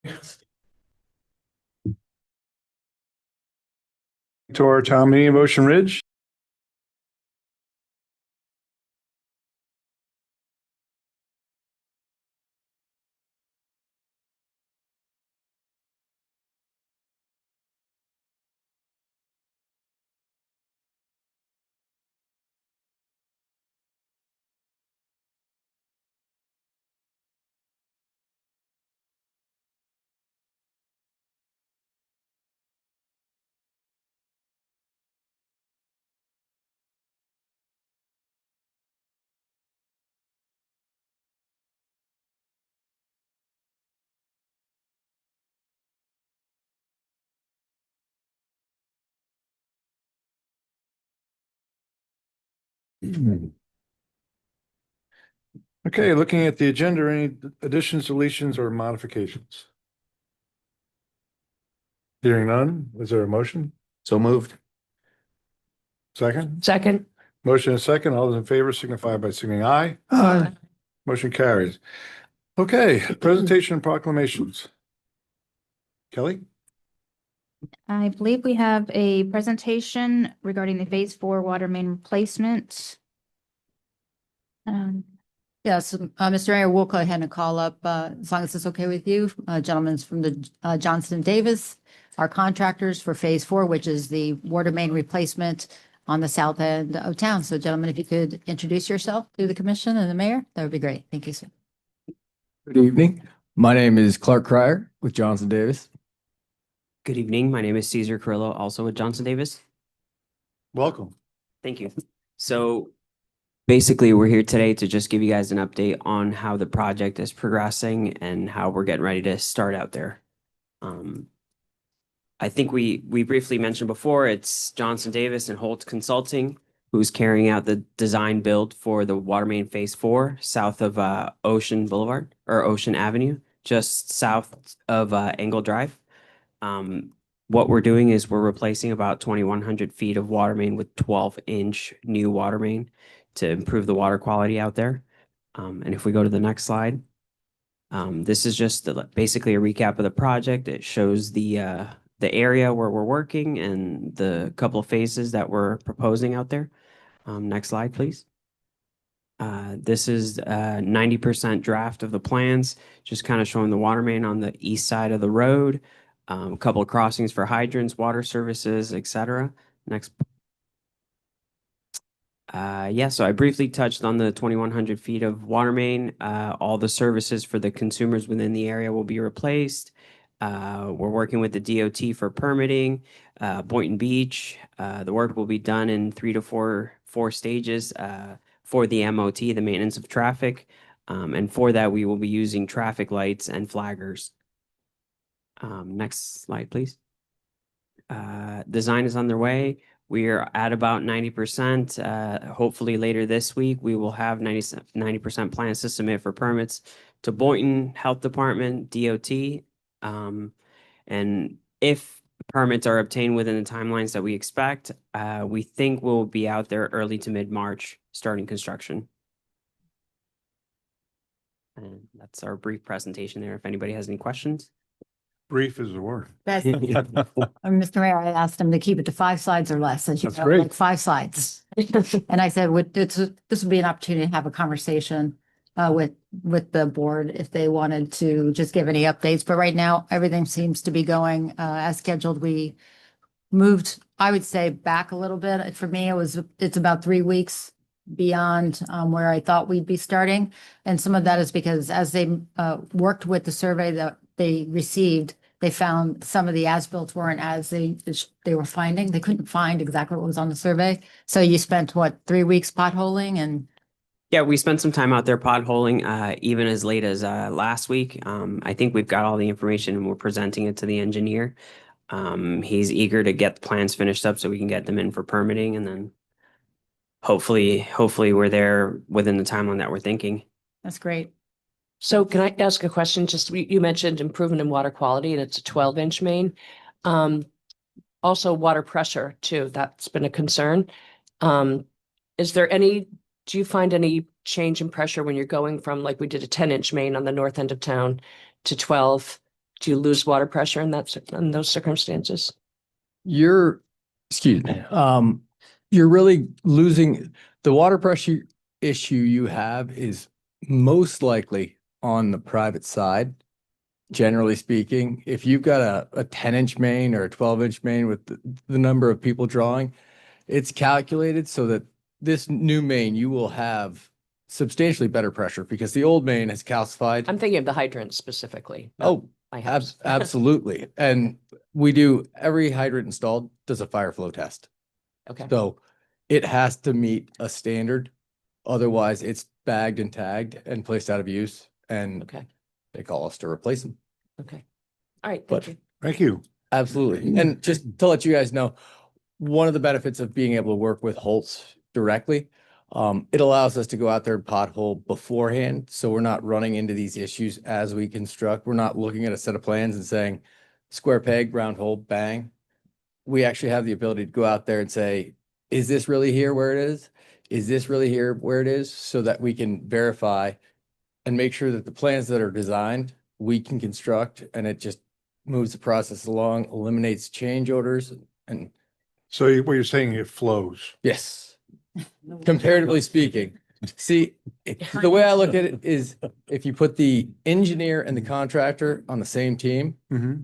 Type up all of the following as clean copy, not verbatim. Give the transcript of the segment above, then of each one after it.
To our town meeting of Ocean Ridge. Okay, looking at the agenda, any additions, deletions, or modifications? Hearing none, is there a motion? So moved. Second? Second. Motion is second. All those in favor signify by signaling aye. Aye. Motion carries. Okay, presentation and proclamations. Kelly? I believe we have a presentation regarding the Phase 4 water main replacement. Yes, Mr. Mayor, we'll go ahead and call up, as long as it's okay with you, gentlemen's from the Johnson Davis, our contractors for Phase 4, which is the water main replacement on the south end of town. So gentlemen, if you could introduce yourself to the commission and the mayor, that would be great. Thank you, sir. Good evening. My name is Clark Cryer with Johnson Davis. Good evening. My name is Caesar Carrillo, also with Johnson Davis. Welcome. Thank you. So basically, we're here today to just give you guys an update on how the project is progressing and how we're getting ready to start out there. I think we briefly mentioned before, it's Johnson Davis and Holt Consulting who's carrying out the design build for the water main Phase 4 south of Ocean Boulevard or Ocean Avenue, just south of Angle Drive. What we're doing is we're replacing about 2,100 feet of water main with 12-inch new water main to improve the water quality out there. And if we go to the next slide, this is just basically a recap of the project. It shows the area where we're working and the couple of phases that we're proposing out there. Next slide, please. This is 90% draft of the plans, just kind of showing the water main on the east side of the road, a couple of crossings for hydrants, water services, etc. Next. Yeah, so I briefly touched on the 2,100 feet of water main. All the services for the consumers within the area will be replaced. We're working with the DOT for permitting, Boynton Beach. The work will be done in 3 to 4 stages for the MOT, the maintenance of traffic. And for that, we will be using traffic lights and flaggers. Next slide, please. Design is underway. We are at about 90%. Hopefully later this week, we will have 90% plans to submit for permits to Boynton Health Department, DOT. And if permits are obtained within the timelines that we expect, we think we'll be out there early to mid-March starting construction. And that's our brief presentation there. If anybody has any questions. Brief is the word. That's, Mr. Mayor, I asked him to keep it to 5 slides or less, as you That's know, great. like 5 slides. And I said, this would be an opportunity to have a conversation with the board if they wanted to just give any updates. But right now, everything seems to be going as scheduled. We moved, I would say, back a little bit. For me, it's about 3 weeks beyond where I thought we'd be starting. And some of that is because as they worked with the survey that they received, they found some of the as-built weren't as they were finding. They couldn't find exactly what was on the survey. So you spent, what, 3 weeks potholing and? Yeah, we spent some time out there potholing, even as late as last week. I think we've got all the information and we're presenting it to the engineer. He's eager to get the plans finished up so we can get them in for permitting, and then hopefully we're there within the timeline that we're thinking. That's great. So can I ask a question? Just you mentioned improvement in water quality and it's a 12-inch main. Also water pressure too. That's been a concern. Do you find any change in pressure when you're going from, like we did a 10-inch main on the north end of town to 12? Do you lose water pressure in in those circumstances? Excuse me, you're really losing, the water pressure issue you have is most likely on the private side. Generally speaking, if you've got a 10-inch main or a 12-inch main with the number of people drawing, it's calculated so that this new main, you will have substantially better pressure because the old main has calcified. I'm thinking of the hydrant specifically. not Oh, my house. absolutely. And every hydrant installed does a fire flow test. Okay, So it has to meet a standard. Otherwise, it's bagged and tagged and placed out of use, and okay, they call us to replace them. okay. All right, But- thank you. Thank you. Absolutely. And just to let you guys know, one of the benefits of being able to work with Holtz directly, it allows us to go out there and pothole beforehand. So we're not running into these issues as we construct. We're not looking at a set of plans and saying square peg, round hole, bang. We actually have the ability to go out there and say, is this really here where it is? Is this really here where it is? So that we can verify and make sure that the plans that are designed, we can construct, and it just moves the process along, eliminates change orders, and So what you're saying, it flows. yes, comparatively speaking. See, the way I look at it is if you put the engineer and the contractor on the same team, Mm-hmm.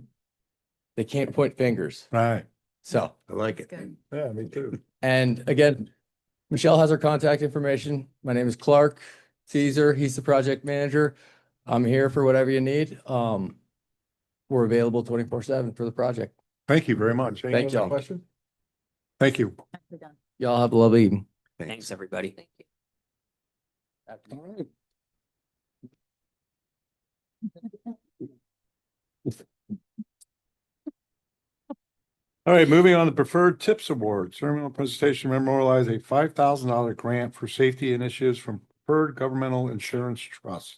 they can't point fingers. Right. So, I like it. Yeah, me too. and again, Michelle has her contact information. My name is Clark Caesar. He's the project manager. I'm here for whatever you need. We're available 24/7 for the project. Thank you very much. Any Thank other y'all. questions? Thank you. Y'all have a lovely evening. Thanks, everybody. Thank you. All right, moving on to Preferred Tips Award. Ceremonial presentation memorialize a $5,000 grant for safety initiatives from Preferred Governmental Insurance Trust.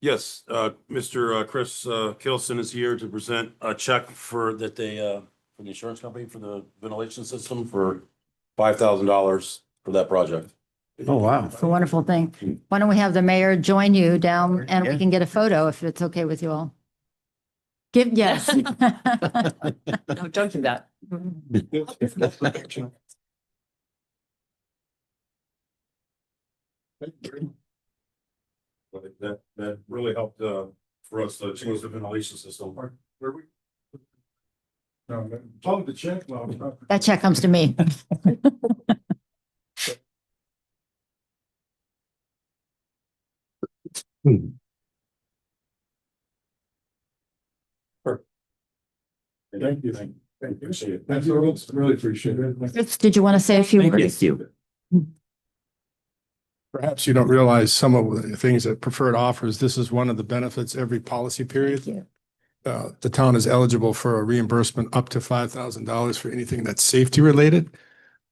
Yes, Mr. Chris Kittleson is here to present a check for for the insurance company for the ventilation system for $5,000 for that project. Oh, wow. It's a wonderful thing. Why don't we have the mayor join you down and we can get a photo if it's okay with you all? Yes. No, don't do that. But that really helped for us to change the ventilation system. Where we? No, tell them to check. No. That check comes to me. Thank you. Thank you. Appreciate it. Thank you. Really appreciate it. Chris, did you want to say a few words? Perhaps you don't realize some of the things that Preferred offers. This is one of the benefits every policy period. The town is eligible for a reimbursement up to $5,000 for anything that's safety related.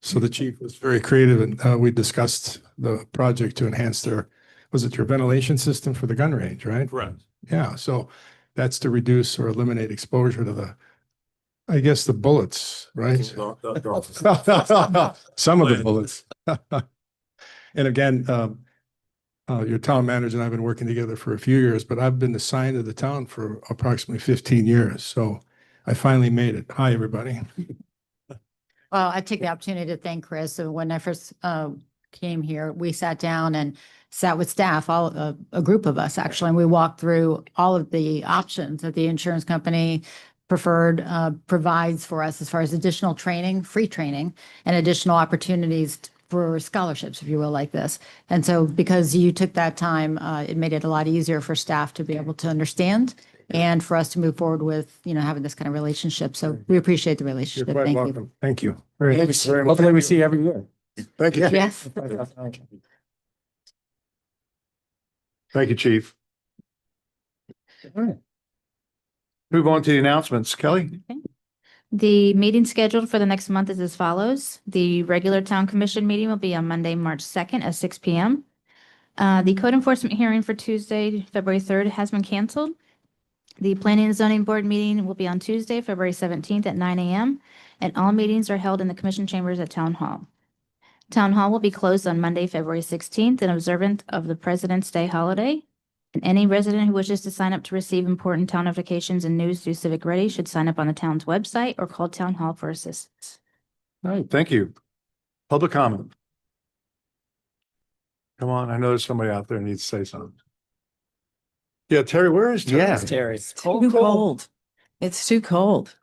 So the chief was very creative and we discussed the project to enhance their, was it your ventilation system for the gun range, right? Correct. Yeah, so that's to reduce or eliminate exposure to the, I guess, the bullets, right? Some of the bullets. And again, your town manager and I have been working together for a few years, but I've been assigned to the town for approximately 15 years. So I finally made it. Hi, everybody. Well, I take the opportunity to thank Chris. So when I first came here, we sat down and sat with staff, a group of us actually, and we walked through all of the options that the insurance company Preferred provides for us as far as additional training, free training, and additional opportunities for scholarships, if you will, like this. And so because you took that time, it made it a lot easier for staff to be able to understand and for us to move forward with, having this kind of relationship. So we appreciate the You're relationship. quite Thank you. welcome. Thank you. Thanks very much. Hopefully we see you every year. Thank you. Yes. Thank you, Chief. All right. Move on to the announcements. Kelly? The meeting scheduled for the next month is as follows. The regular town commission meeting will be on Monday, March 2nd at 6 p.m. The code enforcement hearing for Tuesday, February 3rd has been canceled. The planning and zoning board meeting will be on Tuesday, February 17th at 9 a.m. and all meetings are held in the commission chambers at Town Hall. Town Hall will be closed on Monday, February 16th in observance of the President's Day holiday. And any resident who wishes to sign up to receive important town notifications and news through Civic Ready should sign up on the town's website or call Town Hall for assistance. All right, thank you. Public comment. Come on, I know there's somebody out there who needs to say something. Yeah, Terry, where is Terry? Yeah. Terry. Too cold. It's too cold.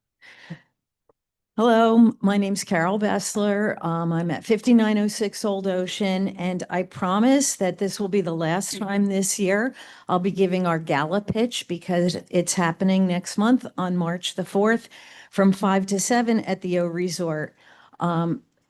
Hello, my name's Carol Bessler. I'm at 5906 Old Ocean, and I promise that this will be the last time this year I'll be giving our gala pitch because it's happening next month on March the 4th from 5 to 7 at the O Resort.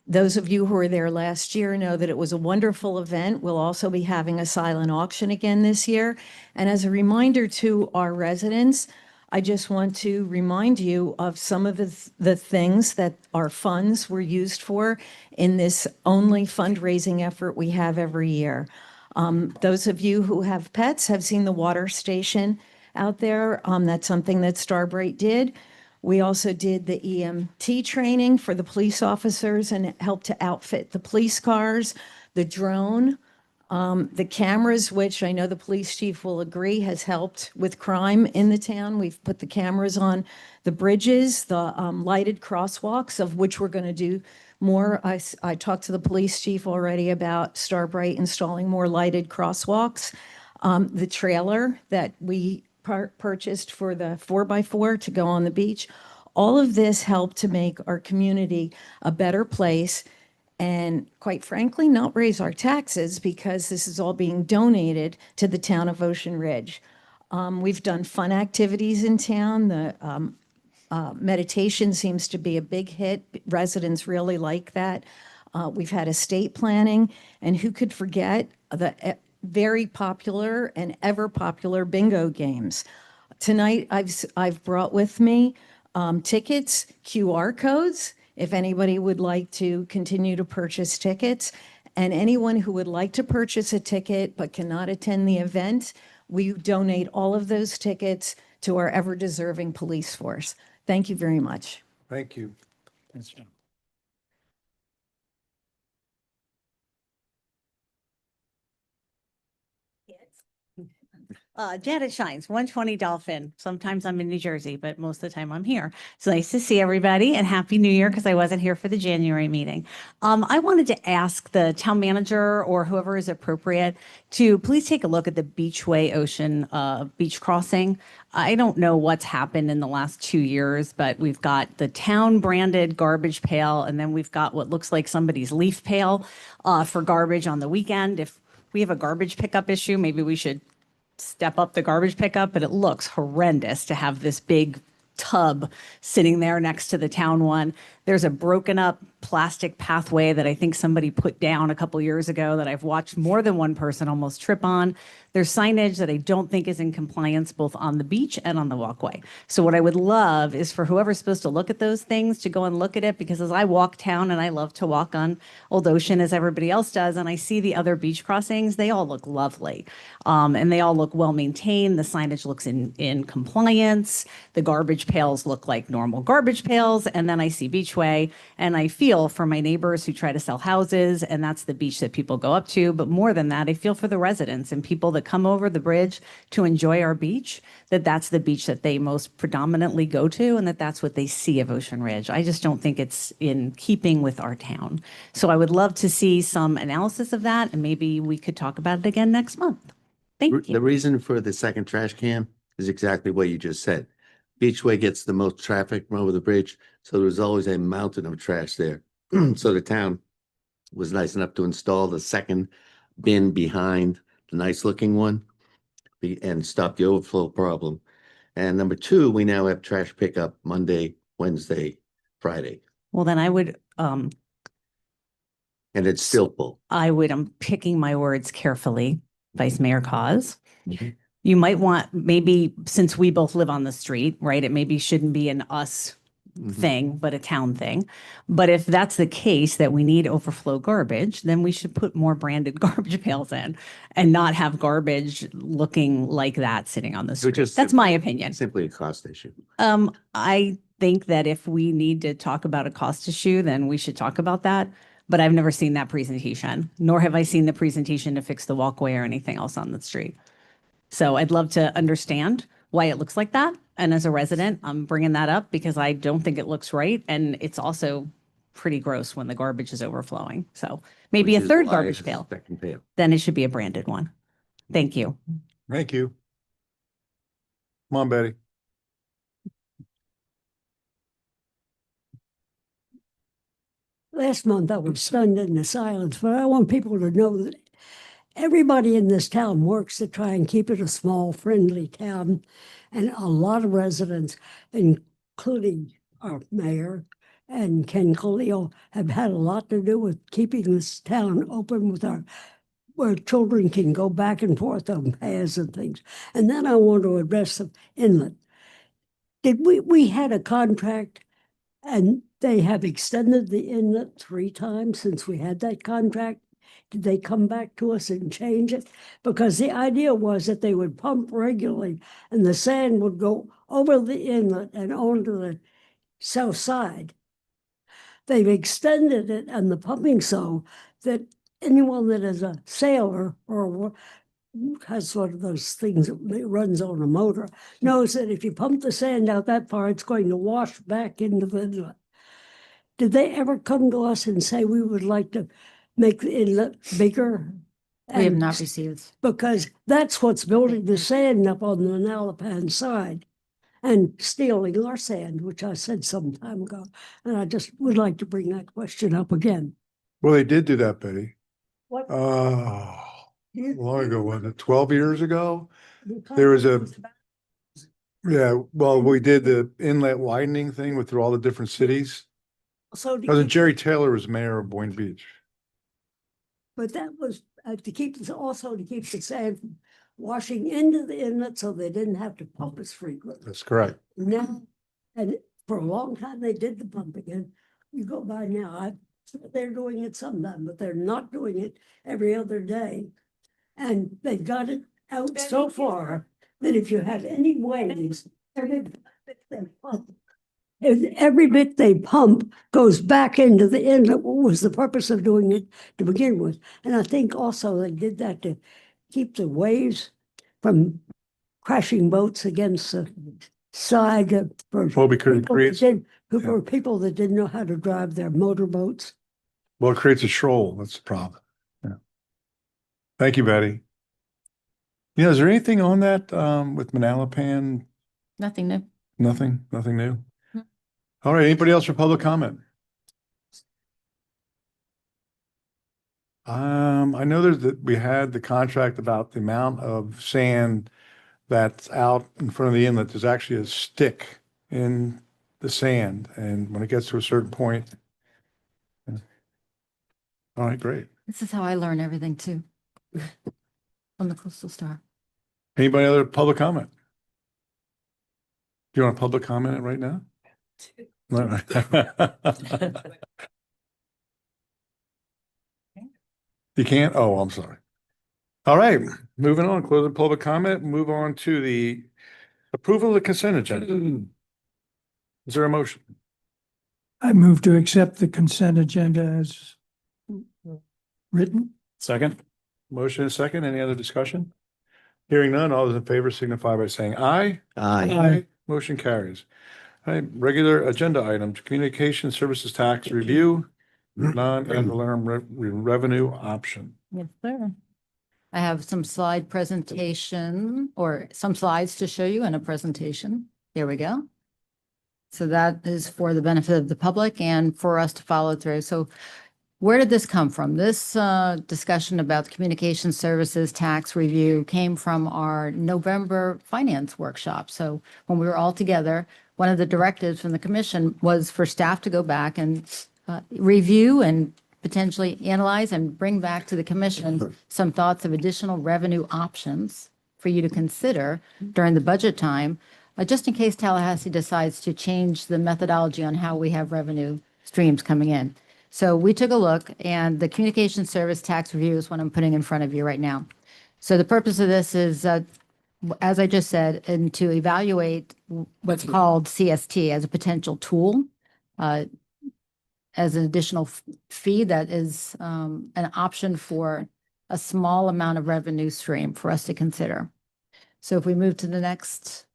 Those of you who were there last year know that it was a wonderful event. We'll also be having a silent auction again this year. And as a reminder to our residents, I just want to remind you of some of the things that our funds were used for in this only fundraising effort we have every year. Those of you who have pets have seen the water station out there. That's something that Starbright did. We also did the EMT training for the police officers and helped to outfit the police cars, the drone, the cameras, which I know the police chief will agree has helped with crime in the town. We've put the cameras on the bridges, the lighted crosswalks, of which we're going to do more. I talked to the police chief already about Starbright installing more lighted crosswalks. The trailer that we purchased for the 4x4 to go on the beach. All of this helped to make our community a better place and, quite frankly, not raise our taxes because this is all being donated to the town of Ocean Ridge. We've done fun activities in town. The meditation seems to be a big hit. Residents really like that. We've had estate planning, and who could forget the very popular and ever popular bingo games. Tonight, I've brought with me tickets, QR codes, if anybody would like to continue to purchase tickets. And anyone who would like to purchase a ticket but cannot attend the event, we donate all of those tickets to our ever-deserving police force. Thank you very much. Thank you. Janet Shines, 120 Dolphin. Sometimes I'm in New Jersey, but most of the time I'm here. It's nice to see everybody and Happy New Year because I wasn't here for the January meeting. I wanted to ask the town manager or whoever is appropriate to please take a look at the Beachway Ocean beach crossing. I don't know what's happened in the last 2 years, but we've got the town branded garbage pail, and then we've got what looks like somebody's leaf pail for garbage on the weekend. If we have a garbage pickup issue, maybe we should step up the garbage pickup, but it looks horrendous to have this big tub sitting there next to the town one. There's a broken up plastic pathway that I think somebody put down a couple years ago that I've watched more than one person almost trip on. There's signage that I don't think is in compliance both on the beach and on the walkway. So what I would love is for whoever's supposed to look at those things to go and look at it, because as I walk town, and I love to walk on Old Ocean as everybody else does, and I see the other beach crossings, they all look lovely. And they all look well maintained. The signage looks in compliance. The garbage pails look like normal garbage pails. And then I see Beachway, and I feel for my neighbors who try to sell houses, and that's the beach that people go up to. But more than that, I feel for the residents and people that come over the bridge to enjoy our beach, that that's the beach that they most predominantly go to, and that that's what they see of Ocean Ridge. I just don't think it's in keeping with our town. So I would love to see some analysis of that, and maybe we could talk about it again next month. Thank The you. reason for the second trash can is exactly what you just said. Beachway gets the most traffic from over the bridge, so there was always a mountain of trash there. So the town was nice enough to install the second bin behind the nice looking one and stop the overflow problem. And number two, we now have trash pickup Monday, Wednesday, Friday, Well, then and it's still full. I'm picking my words carefully, Vice Mayor Cause. Mhm. You might want, maybe since we both live on the street, right, it maybe shouldn't be an us Mhm. thing, but a town thing. But if that's the case, that we need overflow garbage, then we should put more branded garbage pails in and not have garbage looking like that sitting on the street. just That's my opinion. Simply a cost issue. I think that if we need to talk about a cost issue, then we should talk about that. But I've never seen that presentation, nor have I seen the presentation to fix the walkway or anything else on the street. So I'd love to understand why it looks like that. And as a resident, I'm bringing that up because I don't think it looks right. And it's also pretty gross when the garbage is overflowing. So maybe Which a is third why garbage it's a pail, second pail. then it should be a branded one. Thank you. Thank you. Come on, Betty. Last month I was stunned into silence, but I want people to know that everybody in this town works to try and keep it a small, friendly town. And a lot of residents, including our mayor and Ken Khalil, have had a lot to do with keeping this town open with where children can go back and forth on paths and things. And then I want to address the inlet. We had a contract and they have extended the inlet 3 times since we had that contract. Did they come back to us and change it? Because the idea was that they would pump regularly and the sand would go over the inlet and onto the south side. They've extended it and the pumping so that anyone that is a sailor or has one of those things that runs on a motor knows that if you pump the sand out that far, it's going to wash back into the inlet. Did they ever come to us and say we would like to make the inlet bigger? We have And not received. because that's what's building the sand up on the Nalapan side and stealing our sand, which I said some time ago. And I just would like to bring that question up again. Well, they did do that, Betty. What? Long ago, wasn't it? 12 years ago? There was Yeah, well, we did the inlet widening thing through all the different cities. So Wasn't Jerry Taylor was mayor of Boynton Beach? but that was also to keep the sand from washing into the inlet so they didn't have to pump as frequently. That's correct. Now, and for a long time, they did the pumping, and you go by now, they're doing it sometime, but they're not doing it every other day. And they've got it out so far that if you have any waves, every bit they pump goes back into the inlet. What was the purpose of doing it to begin with? And I think also they did that to keep the waves from crashing boats against the side for Well, because it creates, for people that didn't know how to drive their motorboats. well, it creates a shoal. That's the problem. Yeah. Thank you, Betty. Yeah, is there anything on that with Manalapan? Nothing new. Nothing new? Hmm. All right, anybody else for public comment? I know we had the contract about the amount of sand that's out in front of the inlet. There's actually a stick in the sand, and when it gets to a certain point. Yeah. All right, great. This is how I learn everything too. On the Coastal Star. Anybody other public comment? Do you want a public comment it right now? No. You can't? Oh, I'm sorry. All right, moving on, close the public comment, move on to the approval of the consent agenda. Is there a motion? I move to accept the consent agenda as written. Second. Motion is second. Any other discussion? Hearing none, all those in favor signify by saying aye. Aye. Motion carries. All right, regular agenda items, communication services tax review, non-ad valorem revenue option. Yes, sir. I have some slide presentation or some slides to show you in a presentation. Here we go. So that is for the benefit of the public and for us to follow through. So where did this come from? This discussion about the communication services tax review came from our November finance workshop. So when we were all together, one of the directives from the commission was for staff to go back and review and potentially analyze and bring back to the commission some thoughts of additional revenue options for you to consider during the budget time, just in case Tallahassee decides to change the methodology on how we have revenue streams coming in. So we took a look, and the communication service tax review is what I'm putting in front of you right now. So the purpose of this is, as I just said, and to evaluate what's called CST as a potential tool, as an additional fee that is an option for a small amount of revenue stream for us to consider. So if we move to the next,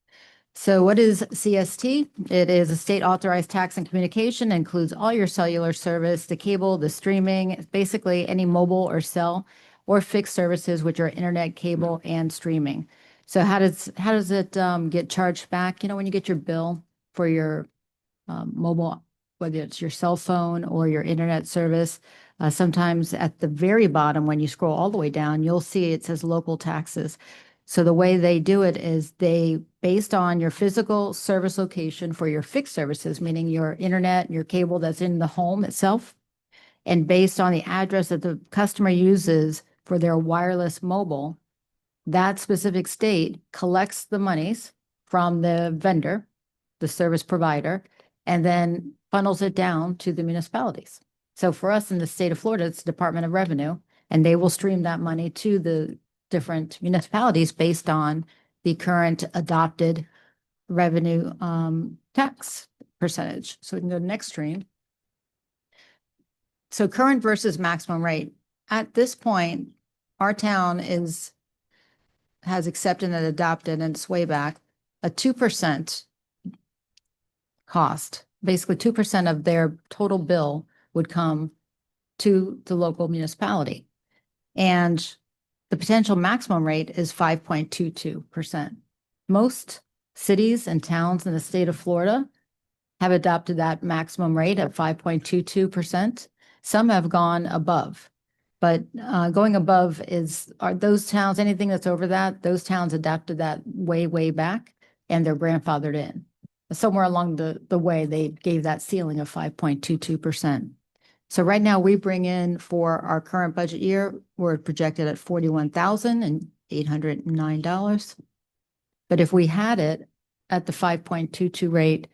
so what is CST? It is a state authorized tax and communication, includes all your cellular service, the cable, the streaming, basically any mobile or cell or fixed services, which are internet, cable, and streaming. So how does it get charged back? You know, when you get your bill for your mobile, whether it's your cell phone or your internet service, sometimes at the very bottom, when you scroll all the way down, you'll see it says local taxes. So the way they do it is they, based on your physical service location for your fixed services, meaning your internet and your cable that's in the home itself, and based on the address that the customer uses for their wireless mobile, that specific state collects the monies from the vendor, the service provider, and then funnels it down to the municipalities. So for us in the state of Florida, it's Department of Revenue, and they will stream that money to the different municipalities based on the current adopted revenue tax percentage. So we can go to next screen. So current versus maximum rate. At this point, our town has accepted and adopted, and it's way back, a 2% cost. Basically, 2% of their total bill would come to the local municipality. And the potential maximum rate is 5.22%. Most cities and towns in the state of Florida have adopted that maximum rate at 5.22%. Some have gone above, but going above are those towns, anything that's over that, those towns adapted that way, way back, and they're grandfathered in. Somewhere along the way, they gave that ceiling of 5.22%. So right now we bring in, for our current budget year, we're projected at $41,809. But if we had it at the 5.22 rate,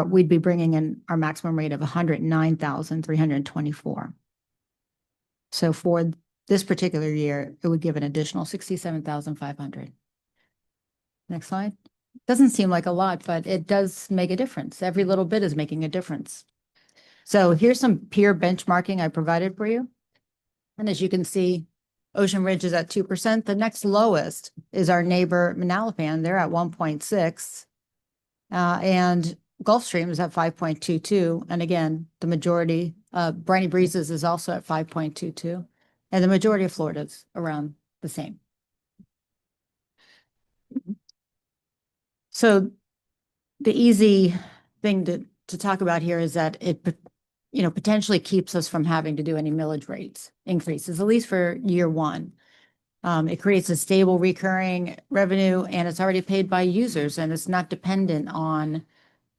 we'd be bringing in our maximum rate of $109,324. So for this particular year, it would give an additional $67,500. Next slide. Doesn't seem like a lot, but it does make a difference. Every little bit is making a difference. So here's some peer benchmarking I provided for you. And as you can see, Ocean Ridge is at 2%. The next lowest is our neighbor Manalapan. They're at 1.6. And Gulfstream is at 5.22. And again, the majority, Briny Breezes is also at 5.22. And the majority of Florida's around the same. So the easy thing to talk about here is that it, potentially keeps us from having to do any millage rates increases, at least for year one. It creates a stable recurring revenue, and it's already paid by users, and it's not dependent on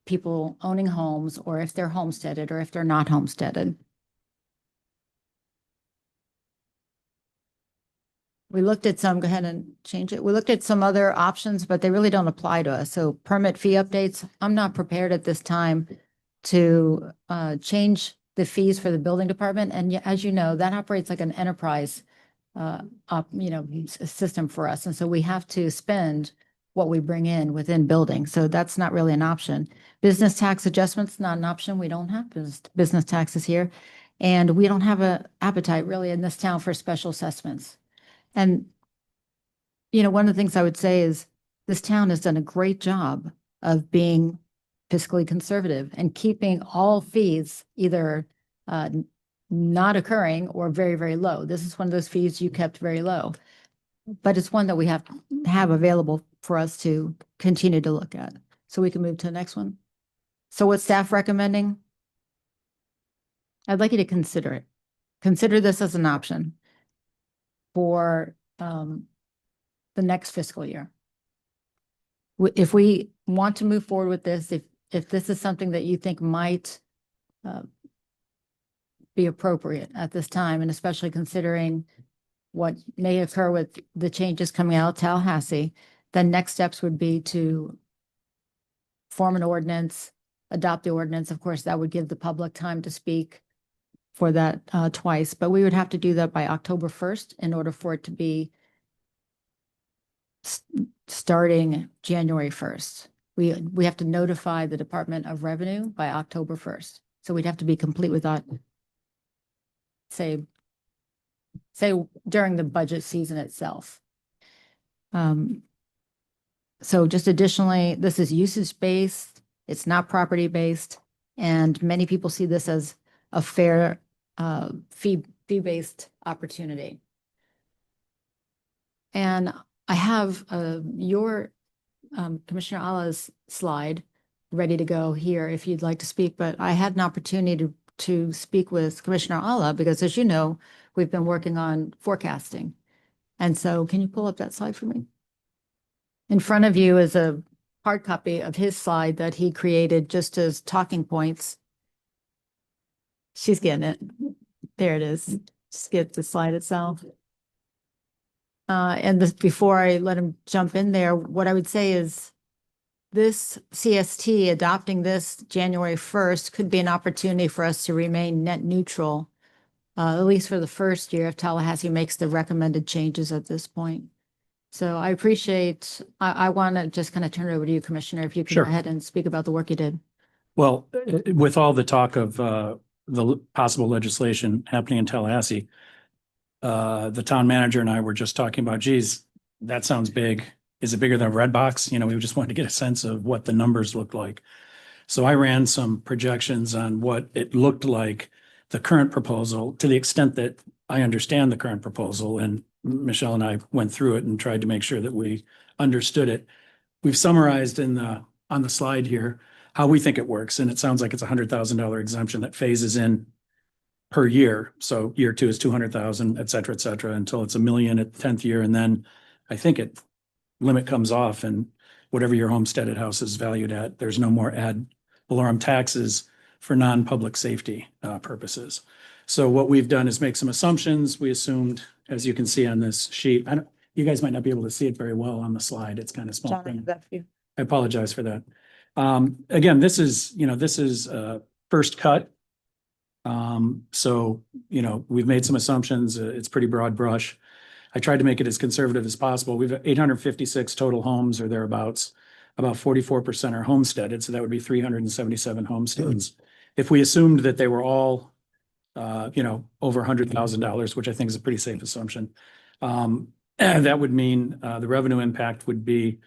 people owning homes or if they're homesteaded or if they're not homesteaded. We looked at some, go ahead and change it. We looked at some other options, but they really don't apply to us. So permit fee updates, I'm not prepared at this time to change the fees for the building department. And as you know, that operates like an enterprise system for us. And so we have to spend what we bring in within building. So that's not really an option. Business tax adjustments, not an option. We don't have business taxes here. And we don't have an appetite really in this town for special assessments. And, one of the things I would say is this town has done a great job of being fiscally conservative and keeping all fees either not occurring or very, very low. This is one of those fees you kept very low, but it's one that we have available for us to continue to look at. So we can move to the next one. So what's staff recommending? I'd like you to consider it. Consider this as an option for the next fiscal year. If we want to move forward with this, if this is something that you think might be appropriate at this time, and especially considering what may occur with the changes coming out of Tallahassee, then next steps would be to form an ordinance, adopt the ordinance. Of course, that would give the public time to speak for that twice, but we would have to do that by October 1st in order for it to be starting January 1st. We have to notify the Department of Revenue by October 1st. So we'd have to be complete with that, say during the budget season itself. So just additionally, this is usage-based, it's not property-based, and many people see this as a fair fee-based opportunity. And I have your Commissioner Allah's slide ready to go here if you'd like to speak, but I had an opportunity to speak with Commissioner Allah because, as you know, we've been working on forecasting. And so can you pull up that slide for me? In front of you is a hard copy of his slide that he created just as talking points. She's getting it. There it is. Just get the slide itself. Before I let him jump in there, what I would say is this CST adopting this January 1st could be an opportunity for us to remain net neutral, at least for the first year if Tallahassee makes the recommended changes at this point. So I appreciate, I want to just kind of turn it over to you, Commissioner, if you can Sure. go ahead and speak about the work you did. Well, with all the talk of the possible legislation happening in Tallahassee, the town manager and I were just talking about, geez, that sounds big. Is it bigger than a red box? You know, we just wanted to get a sense of what the numbers looked like. So I ran some projections on what it looked like, the current proposal, to the extent that I understand the current proposal. And Michelle and I went through it and tried to make sure that we understood it. We've summarized on the slide here how we think it works. And it sounds like it's a $100,000 exemption that phases in per year. So year 2 is 200,000, et cetera, until it's $1 million at the 10th year. And then I think limit comes off, and whatever your homesteaded house is valued at, there's no more ad valorem taxes for non-public safety purposes. So what we've done is make some assumptions. We assumed, as you can see on this sheet, you guys might not be able to see it very well on the slide. It's kind of small. I apologize for that. Again, this is first cut. So, we've made some assumptions. It's pretty broad brush. I tried to make it as conservative as possible. We've 856 total homes or thereabouts. About 44% are homesteaded, so that would be 377 homesteads. If we assumed that they were all, over $100,000, which I think is a pretty safe assumption, that would mean the revenue impact would be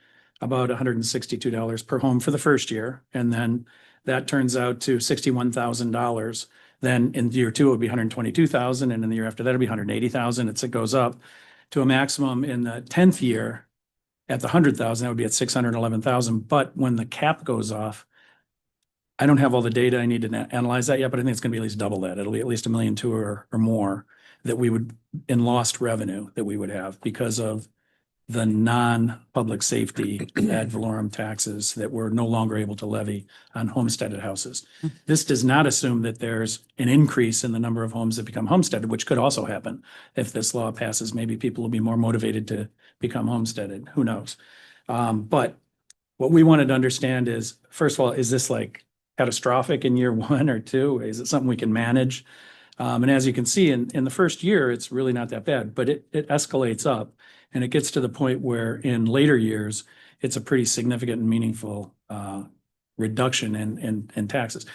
about $162 per home for the first year, and then that turns out to $61,000. Then in year 2, it would be $122,000, and in the year after that, it'd be $180,000. It goes up to a maximum in the 10th year at the $100,000, that would be at $611,000. But when the cap goes off, I don't have all the data. I need to analyze that yet, but I think it's going to be at least double that. It'll be at least $1.2 million or more that we would, in lost revenue that we would have because of the non-public safety ad valorem taxes that we're no longer able to levy on homesteaded houses. This does not assume that there's an increase in the number of homes that become homesteaded, which could also happen. If this law passes, maybe people will be more motivated to become homesteaded. Who knows? But what we wanted to understand is, first of all, is this like catastrophic in year 1 or 2? Is it something we can manage? And as you can see, in the first year, it's really not that bad, but it escalates up. And it gets to the point where in later years, it's a pretty significant and meaningful reduction in taxes.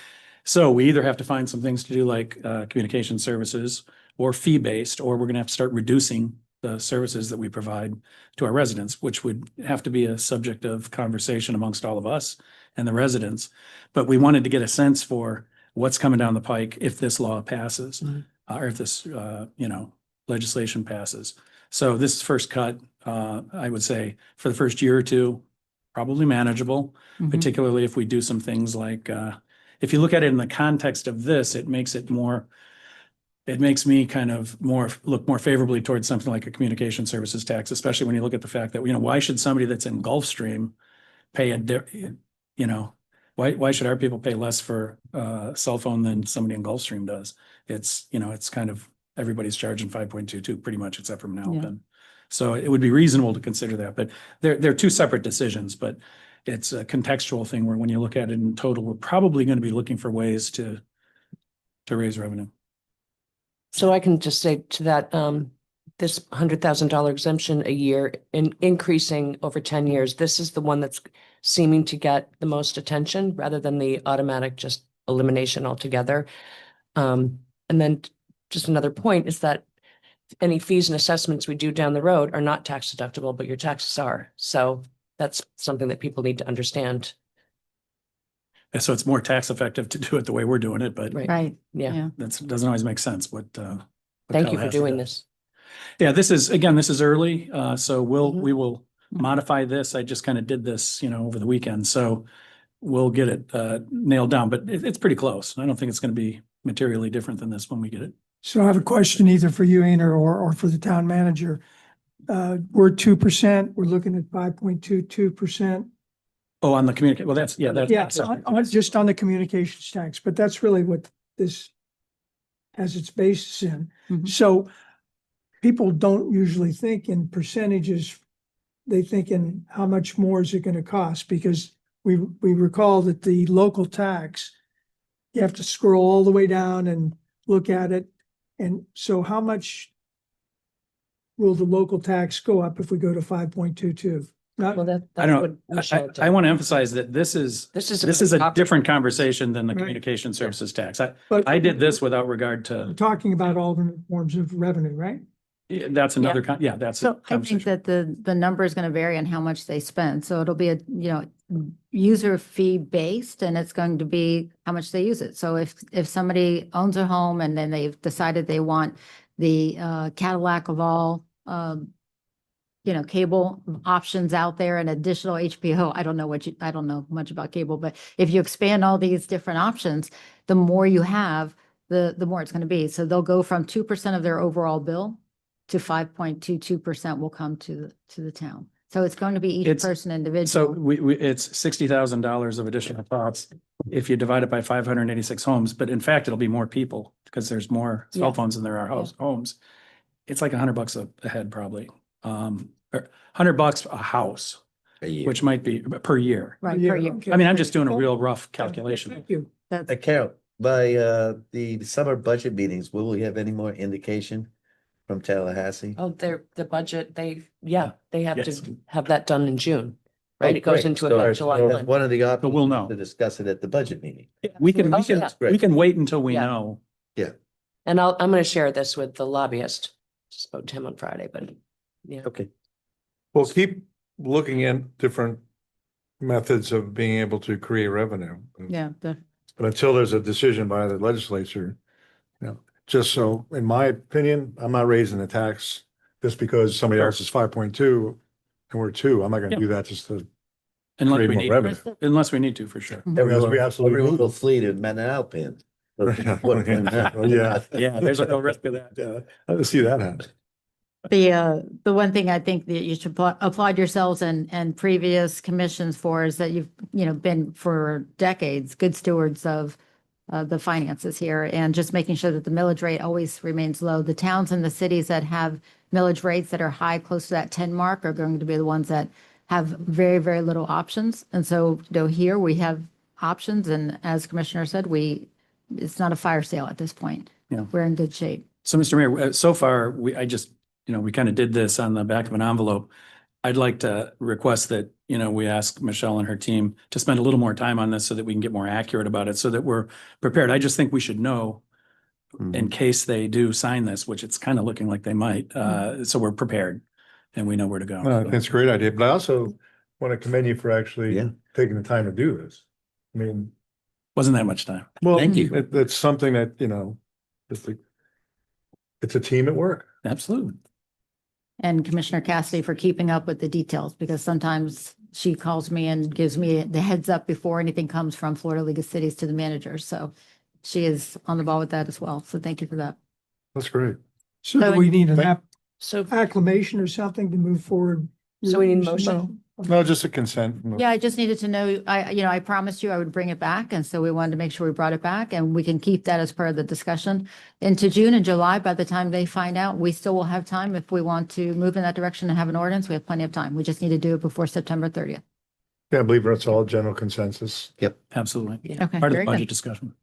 So we either have to find some things to do like communication services or fee-based, or we're going to have to start reducing the services that we provide to our residents, which would have to be a subject of conversation amongst all of us and the residents. But we wanted to get a sense for what's coming down the pike if this law passes, or if this, legislation passes. So this first cut, I would say for the first year or 2, probably manageable, particularly if we do some things like, if you look at it in the context of this, it makes me kind of look more favorably towards something like a communication services tax, especially when you look at the fact that, why should somebody that's in Gulfstream pay why should our people pay less for a cell phone than somebody in Gulfstream does? It's kind of, everybody's charging 5.22 pretty much, except for Manalapan. So it would be reasonable to consider that, but they're 2 separate decisions, but it's a contextual thing where when you look at it in total, we're probably going to be looking for ways to raise revenue. So I can just say to that, this $100,000 exemption a year increasing over 10 years, this is the one that's seeming to get the most attention rather than the automatic just elimination altogether. And then just another point is that any fees and assessments we do down the road are not tax deductible, but your taxes are. So That's something that people need to understand. And so it's more tax effective to do it the way we're doing it, but Right. Right. Yeah. that's, doesn't always make sense, what Thank you for Tallahassee doing does. this. Yeah, this is, again, this is early, so Mhm. we will modify this. I just kind of did this, over the weekend, so we'll get it nailed down, but it's pretty close. I don't think it's going to be materially different than this when we get it. So I have a question either for you, Ainer, or for the town manager. We're 2%, we're looking at 5.22%. Oh, on the communicate, well, that's, yeah, that's. Yeah, just on the communications tax, but that's really what this has its basis in. Mhm. So people don't usually think in percentages. They think in how much more is it going to cost? Because we recall that the local tax, you have to scroll all the way down and look at it. And so how much will the local tax go up if we go to 5.22? Well, Not, that, I that's don't, what Michelle I did. want to emphasize that this is a topic. different conversation than the Right. communication services tax. but I did this without regard we're to, talking about alternate forms of revenue, right? that's another, that's. a So I think conversation. that the number is going to vary on how much they spend. So it'll be a, user fee based, and it's going to be how much they use it. So if somebody owns a home and then they've decided they want the Cadillac of all, cable options out there and additional HBO. I don't know much about cable, but if you expand all these different options, the more you have, the more it's going to be. So they'll go from 2% of their overall bill to 5.22% will come to the town. So it's going to be each It's- person So individual. it's $60,000 of additional costs if you divide it by 586 homes, but in fact, it'll be more people because there's more cell Yeah. phones than there are homes. It's like $100 a head probably, or $100 a house, A year. which might be per year. Right, Yeah, per year. okay. I mean, I'm just doing a real rough calculation. Thank you. That's, Carol, by the summer budget meetings, will we have any more indication from Tallahassee? Oh, the budget, they have Yes. to have that done in June, Oh, right? It goes great. into So effect July that's 1. One of the we'll options know. to discuss it at the budget meeting. We can, Oh, yeah. we can wait until we Yeah. know. And I'm going to share this with the lobbyist. Spoke to him on Friday, but yeah. Okay. We'll keep looking at different methods of being able to create revenue. yeah, But until there's a decision by the legislature, just so, in my opinion, I'm not raising the tax just because somebody else is 5.2 and we're 2. I'm not gonna Yeah. do that just to Unless create we more need, revenue. unless we need to, for sure. Because we absolutely Every will. little fleet in Manalapan. Yeah. Yeah, there's no risk of that. Yeah, I can see that happen. the one thing I think that you should applaud yourselves and previous commissions for is that you've, been for decades good stewards of the finances here and just making sure that the millage rate always remains low. The towns and the cities that have millage rates that are high, close to that 10 mark, are going to be the ones that have very, very little options. And so, here we have options, and as Commissioner said, it's not a fire sale at this point. Yeah. We're in good shape. So, Mr. Mayor, so far, we kind of did this on the back of an envelope. I'd like to request that, we ask Michelle and her team to spend a little more time on this so that we can get more accurate about it, so that we're prepared. I just think we should know in case they do sign this, which it's kind of looking like they might, so we're prepared and we know where to go. No, I think it's a great idea, but I also want to commend you for actually Yeah. taking the time to do this. I mean, Wasn't that much time. well, Thank you. It's something that, it's a team at work. Absolutely. And Commissioner Cassidy for keeping up with the details, because sometimes she calls me and gives me the heads up before anything comes from Florida League of Cities to the manager. So she is on the ball with that as well. So thank you for that. That's great. So do we need an So, acclamation or something to move forward? So we need a motion? No, just a consent. from the- Yeah, I just needed to know, I promised you I would bring it back. And so we wanted to make sure we brought it back, and we can keep that as part of the discussion into June and July. By the time they find out, we still will have time. If we want to move in that direction and have an ordinance, we have plenty of time. We just need to do it before September 30th. Yeah, I believe it's all general consensus. Absolutely. Okay, Part of the very budget good. discussion.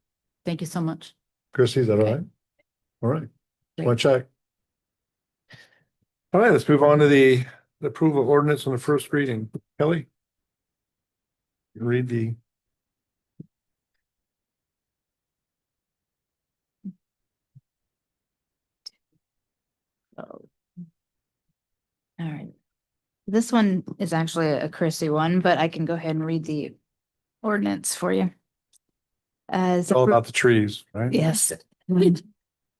Thank you so much. Christie, is that all Okay. right? All right. Thank Want to check? All right, let's move on to the approval of ordinance on the first reading. Kelly? You read the. All right. This one is actually a Chrissy one, but I can go ahead and read the ordinance for you. It's all about the trees, right? Yes.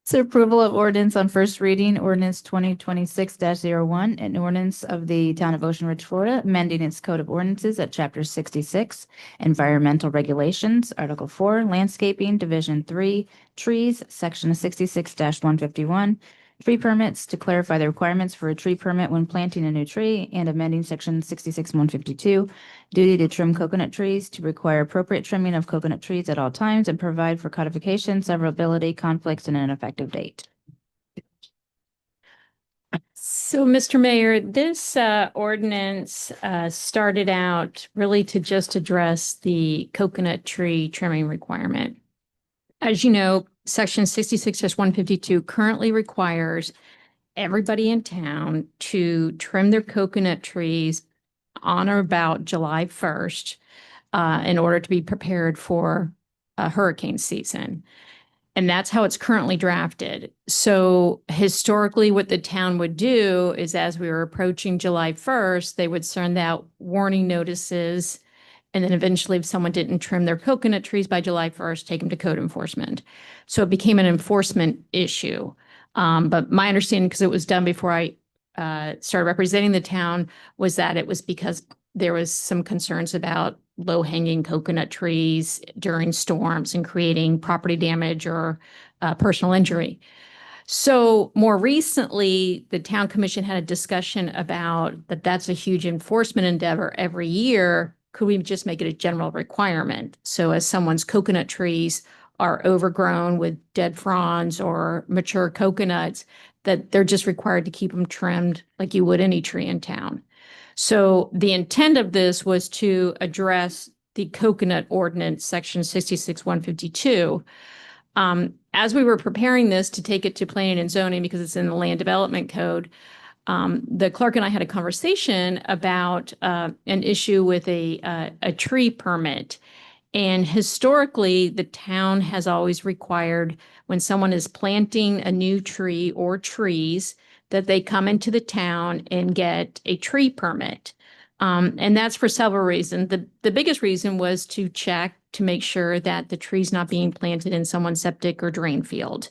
So approval of ordinance on first reading, ordinance 2026-01, an ordinance of the town of Ocean Ridge, Florida, amending its code of ordinances at chapter 66, environmental regulations, article 4, landscaping, division 3, trees, section 66-151, tree permits to clarify the requirements for a tree permit when planting a new tree, and amending section 66-152, duty to trim coconut trees to require appropriate trimming of coconut trees at all times and provide for codification, severability, conflicts, and an effective date. So, Mr. Mayor, this ordinance started out really to just address the coconut tree trimming requirement. As you know, section 66-152 currently requires everybody in town to trim their coconut trees on or about July 1st in order to be prepared for a hurricane season. And that's how it's currently drafted. So historically, what the town would do is as we were approaching July 1st, they would send out warning notices. And then eventually, if someone didn't trim their coconut trees by July 1st, take them to code enforcement. So it became an enforcement issue. But my understanding, because it was done before I started representing the town, was that it was because there was some concerns about low-hanging coconut trees during storms and creating property damage or personal injury. So more recently, the town commission had a discussion about that's a huge enforcement endeavor every year. Could we just make it a general requirement? So as someone's coconut trees are overgrown with dead fronds or mature coconuts, that they're just required to keep them trimmed like you would any tree in town. So the intent of this was to address the coconut ordinance, section 66-152. As we were preparing this to take it to planning and zoning, because it's in the land development code, the clerk and I had a conversation about an issue with a tree permit. And historically, the town has always required when someone is planting a new tree or trees that they come into the town and get a tree permit. And that's for several reasons. The biggest reason was to check to make sure that the tree's not being planted in someone's septic or drain field.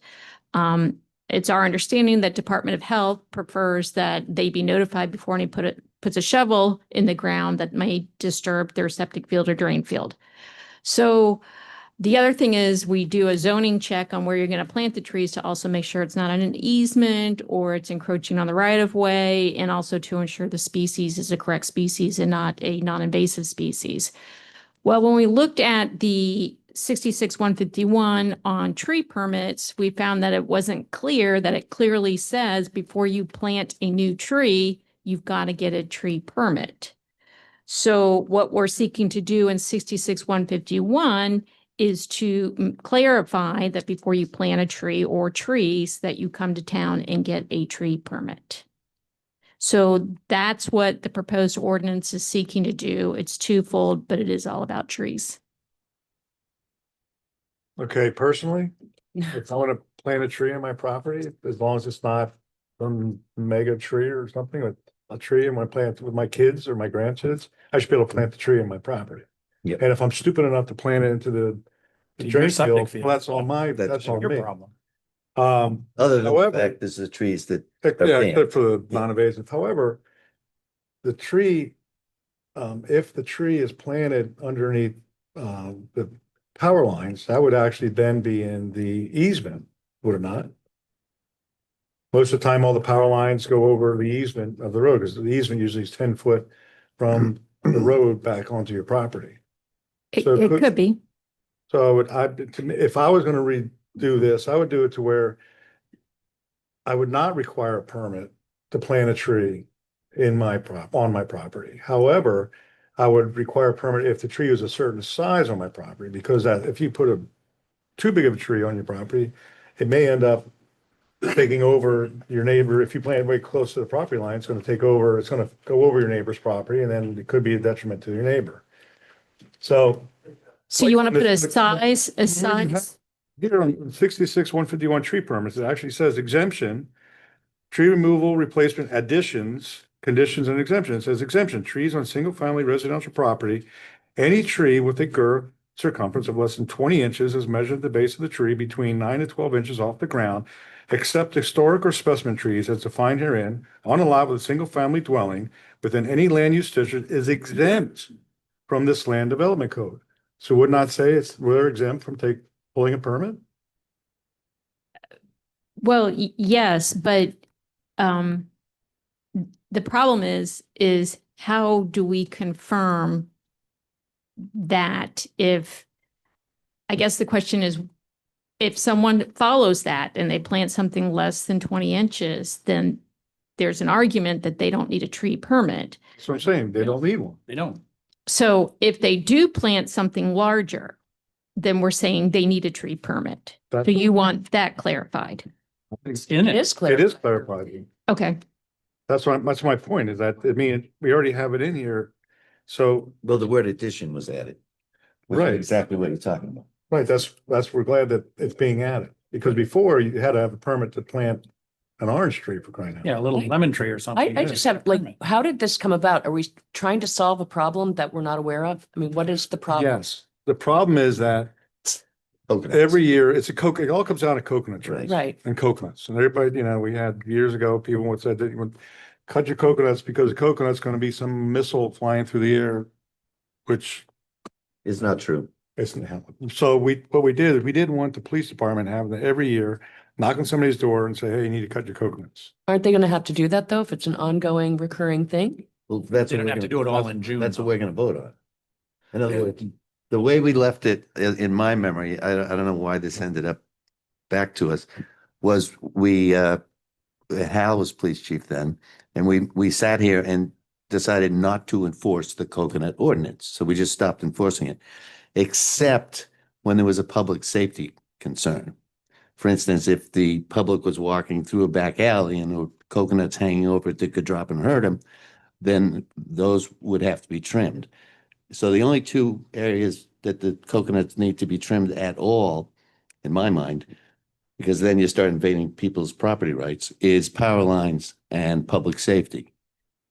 It's our understanding that Department of Health prefers that they be notified before anyone puts a shovel in the ground that may disturb their septic field or drain field. So the other thing is we do a zoning check on where you're going to plant the trees to also make sure it's not on an easement or it's encroaching on the right of way, and also to ensure the species is a correct species and not a non-invasive species. Well, when we looked at the 66-151 on tree permits, we found that it wasn't clear that it clearly says before you plant a new tree, you've got to get a tree permit. So what we're seeking to do in 66-151 is to clarify that before you plant a tree or trees, that you come to town and get a tree permit. So that's what the proposed ordinance is seeking to do. It's twofold, but it is all about trees. Okay, personally, if I want to plant a tree on my property, as long as it's not some mega tree or something, like a tree I want to plant with my kids or my grandkids, I should be able to plant the tree on my property. Yeah. And if I'm stupid enough to plant it into the Your drain septic field, field. well, that's all my, That's that's on Your me. problem. Other than the However- fact, this is the trees that Yeah, banned. except for the non-invasive. However, the tree, if the tree is planted underneath the power lines, that would actually then be in the easement, would it not? Most of the time, all the power lines go over the easement of the road, because the easement usually is 10 foot from the road back onto your property. It So could be. So if I was gonna redo this, I would do it to where I would not require a permit to plant a tree on my property. However, I would require a permit if the tree was a certain size on my property, because if you put too big of a tree on your property, it may end up taking over your neighbor. If you plant way close to the property line, it's gonna go over your neighbor's property, and then it could be a detriment to your neighbor. So. So you want to put a This- size? Here on 66-151 tree permits, it actually says exemption, tree removal, replacement, additions, conditions and exemptions. It says exemption, trees on single-family residential property. Any tree with a girth circumference of less than 20 inches is measured at the base of the tree between 9 to 12 inches off the ground, except historic or specimen trees as defined herein on a lot with a single-family dwelling within any land use district is exempt from this land development code. So would not say we're exempt from pulling a permit? Well, yes, but the problem is how do we confirm that I guess the question is, if someone follows that and they plant something less than 20 inches, then there's an argument that they don't need a tree permit. That's what I'm saying. They don't need one. They don't. So if they do plant something larger, then we're saying they need a tree permit. That's- So you want that clarified? It's in It it. is clear. It is clarified. Okay. That's my point is that, I mean, we already have it in here. So, Well, the word addition was added. which is Right. Exactly what you're talking about. right, we're glad that it's being added. Because before you had to have a permit to plant an orange tree for crying out. Yeah, a little lemon tree or I something. just have, like, how did this come about? Are we trying to solve a problem that we're not aware of? I mean, what is the problem? Yes, the problem is that Coconuts. every year it all comes down to coconut trees. Right. And coconuts. And everybody, we had years ago, people would say that you would cut your coconuts because the coconut's going to be some missile flying through the air, which It's not true. isn't happening. So what we did is we didn't want the police department having to every year knock on somebody's door and say, hey, you need to cut your coconuts. Aren't they gonna have to do that, though, if it's an ongoing, recurring thing? Well, that's. They what don't we're have to gonna- do it all in June. That's what though. we're gonna vote on. In other words, the way we left it in my memory, I don't know why this ended up back to us, was Hal was police chief then, and we sat here and decided not to enforce the coconut ordinance. So we just stopped enforcing it, except when there was a public safety concern. For instance, if the public was walking through a back alley and there were coconuts hanging over it that could drop and hurt them, then those would have to be trimmed. So the only two areas that the coconuts need to be trimmed at all, in my mind, because then you start invading people's property rights, is power lines and public safety.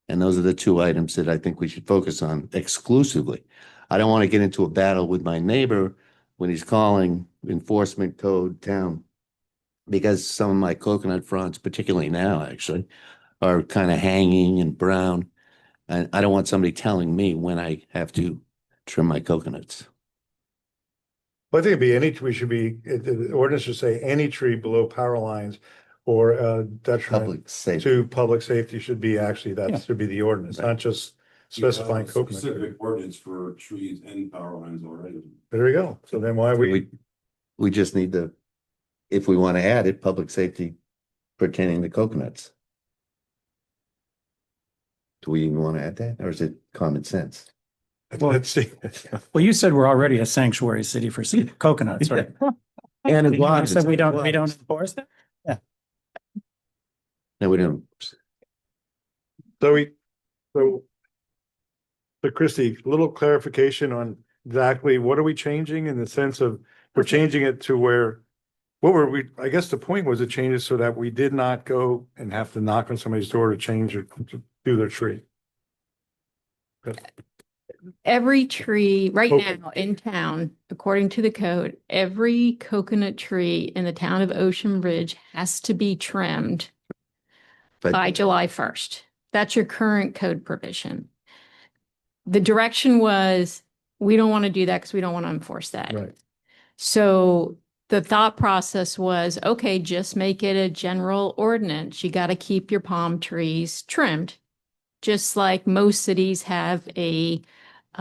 And those are the two items that I think we should focus on exclusively. I don't want to get into a battle with my neighbor when he's calling enforcement code town, because some of my coconut fronds, particularly now actually, are kind of hanging and brown. And I don't want somebody telling me when I have to trim my coconuts. Well, I think the ordinance should say any tree below power lines or detriment Public safety. to public safety should be that should be the ordinance, not just specifying coconut. Specific ordinance for trees and power lines already. There we go. So then why We just need to, if we want to add it, public safety pertaining to coconuts. Do we even want to add that, or is it common sense? let's see. Well, you said we're already a sanctuary city for coconuts, right? And as long You as said we it's- don't enforce that? No, we don't. So Christie, a little clarification on exactly what are we changing in the sense of, we're changing it to where, I guess the point was to change it so that we did not go and have to knock on somebody's door to change or to do their tree. Every tree right Okay. now in town, according to the code, every coconut tree in the town of Ocean Ridge has to be trimmed But by July 1st. That's your current code provision. The direction was, we don't want to do that because we don't want to enforce that. Right. So the thought process was, okay, just make it a general ordinance. You got to keep your palm trees trimmed. Just like most cities have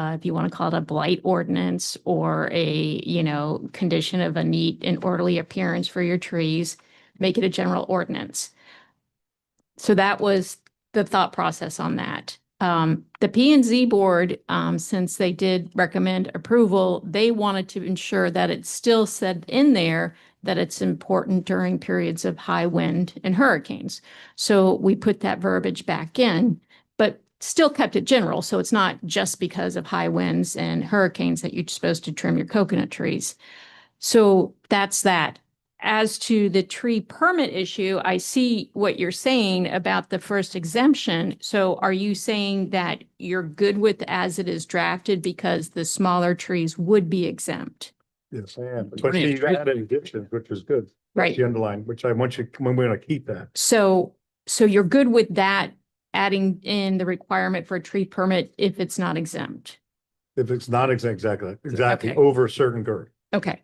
if you want to call it a blight ordinance or condition of a neat and orderly appearance for your trees, make it a general ordinance. So that was the thought process on that. The P and Z board, since they did recommend approval, they wanted to ensure that it still said in there that it's important during periods of high wind and hurricanes. So we put that verbiage back in, but still kept it general. So it's not just because of high winds and hurricanes that you're supposed to trim your coconut trees. So that's that. as to the tree permit issue, I see what you're saying about the first exemption. So are you saying that you're good with as it is drafted because the smaller trees would be exempt? Yes, I am. But Pretty you interesting. added additions, which is good. Right. The underline, which I want you, we're going to keep that. So you're good with that, adding in the requirement for a tree permit if it's not exempt? If it's not exactly, Okay. over a certain girth. Okay.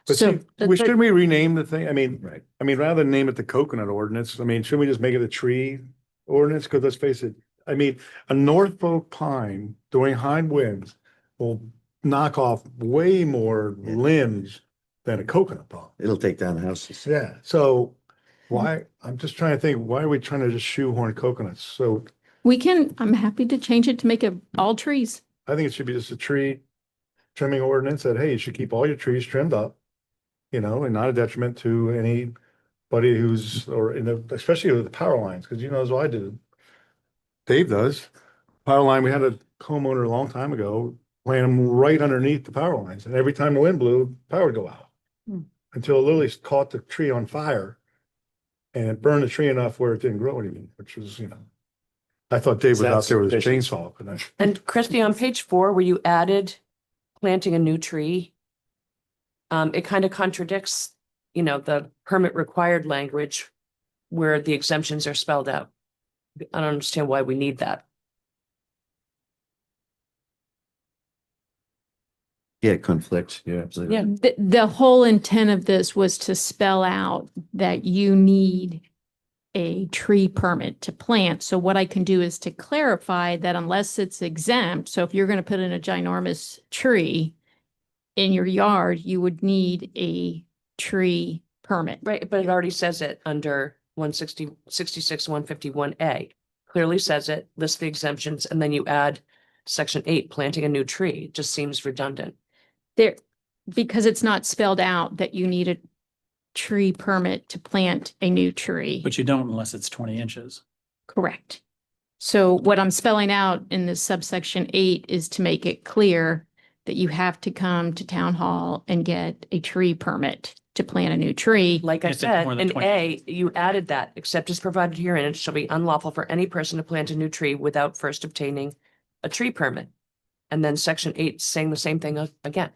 But So see, shouldn't we rename the thing? I mean, Right. rather than name it the coconut ordinance, I mean, shouldn't we just make it a tree ordinance? Because let's face it, I mean, a Norfolk pine during high winds will knock off way more Yeah. limbs than a coconut palm. It'll take down houses. Yeah, so why, I'm just trying to think, why are we trying to just shoehorn coconuts? So I'm happy to change it to make it all trees. I think it should be just a tree trimming ordinance that, hey, you should keep all your trees trimmed up, and not a detriment to anybody who's, especially with the power lines, because as I did. Dave does. Power line, we had a homeowner a long time ago, plant them right underneath the power lines, and every time the wind blew, power would go out. Until it literally caught the tree on fire. And it burned the tree enough where it didn't grow anymore, which was, I thought Dave was out there with a chainsaw, but I. And Christie, on page 4, where you added planting a new tree, it kind of contradicts, the permit required language where the exemptions are spelled out. I don't understand why we need that. Yeah, it conflicts. Yeah, absolutely. Yeah. The whole intent of this was to spell out that you need a tree permit to plant. So what I can do is to clarify that unless it's exempt, so if you're going to put in a ginormous tree in your yard, you would need a tree permit. Right, but it already says it under 151A. Clearly says it, lists the exemptions, and then you add section 8, planting a new tree. It just seems redundant. There, because it's not spelled out that you need a tree permit to plant a new tree. But you don't unless it's 20 inches. Correct. So what I'm spelling out in this subsection 8 is to make it clear that you have to come to town hall and get a tree permit to plant a new tree. Like I If it's said, more than in 20 A, you added that, except as provided herein, it shall be unlawful for any person to plant a new tree without first obtaining a tree permit. And then section 8 saying the same thing again.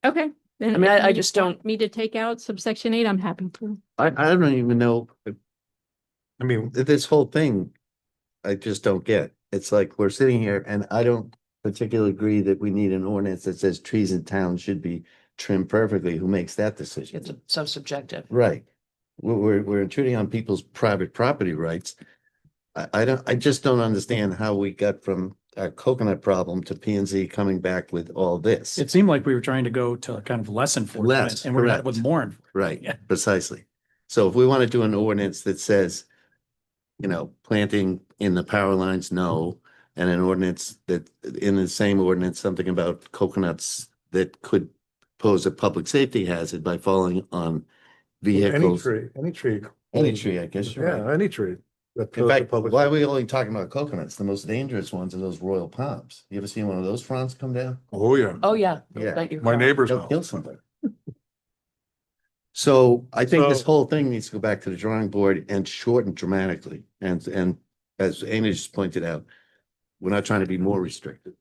Okay. Then I mean, if I you just want don't- Me to take out subsection 8, I'm happy to. I don't even know, I mean, this whole thing, I just don't get. It's like we're sitting here and I don't particularly agree that we need an ordinance that says trees in town should be trimmed perfectly. Who makes that decision? It's so subjective. Right. We're intruding on people's private property rights. I just don't understand how we got from our coconut problem to P and Z coming back with all this. It seemed like we were trying to go to kind of less enforcement, Less, and we're not correct. with more. enforcement. Right, Yeah. precisely. So if we want to do an ordinance that says, planting in the power lines, no, and an ordinance that, in the same ordinance, something about coconuts that could pose a public safety hazard by falling on any vehicles. tree, any tree. Any tree, I guess you're right. Yeah, any tree. that In poses a fact, public- why are we only talking about coconuts? The most dangerous ones are those royal palms. You ever seen one of those fronds come down? Oh, yeah. Oh, yeah. Yeah. That you're My correct. neighbor's They'll house. kill somebody. So I think this So- whole thing needs to go back to the drawing board and shorten dramatically. And as Amy just pointed out, we're not trying to be more restrictive.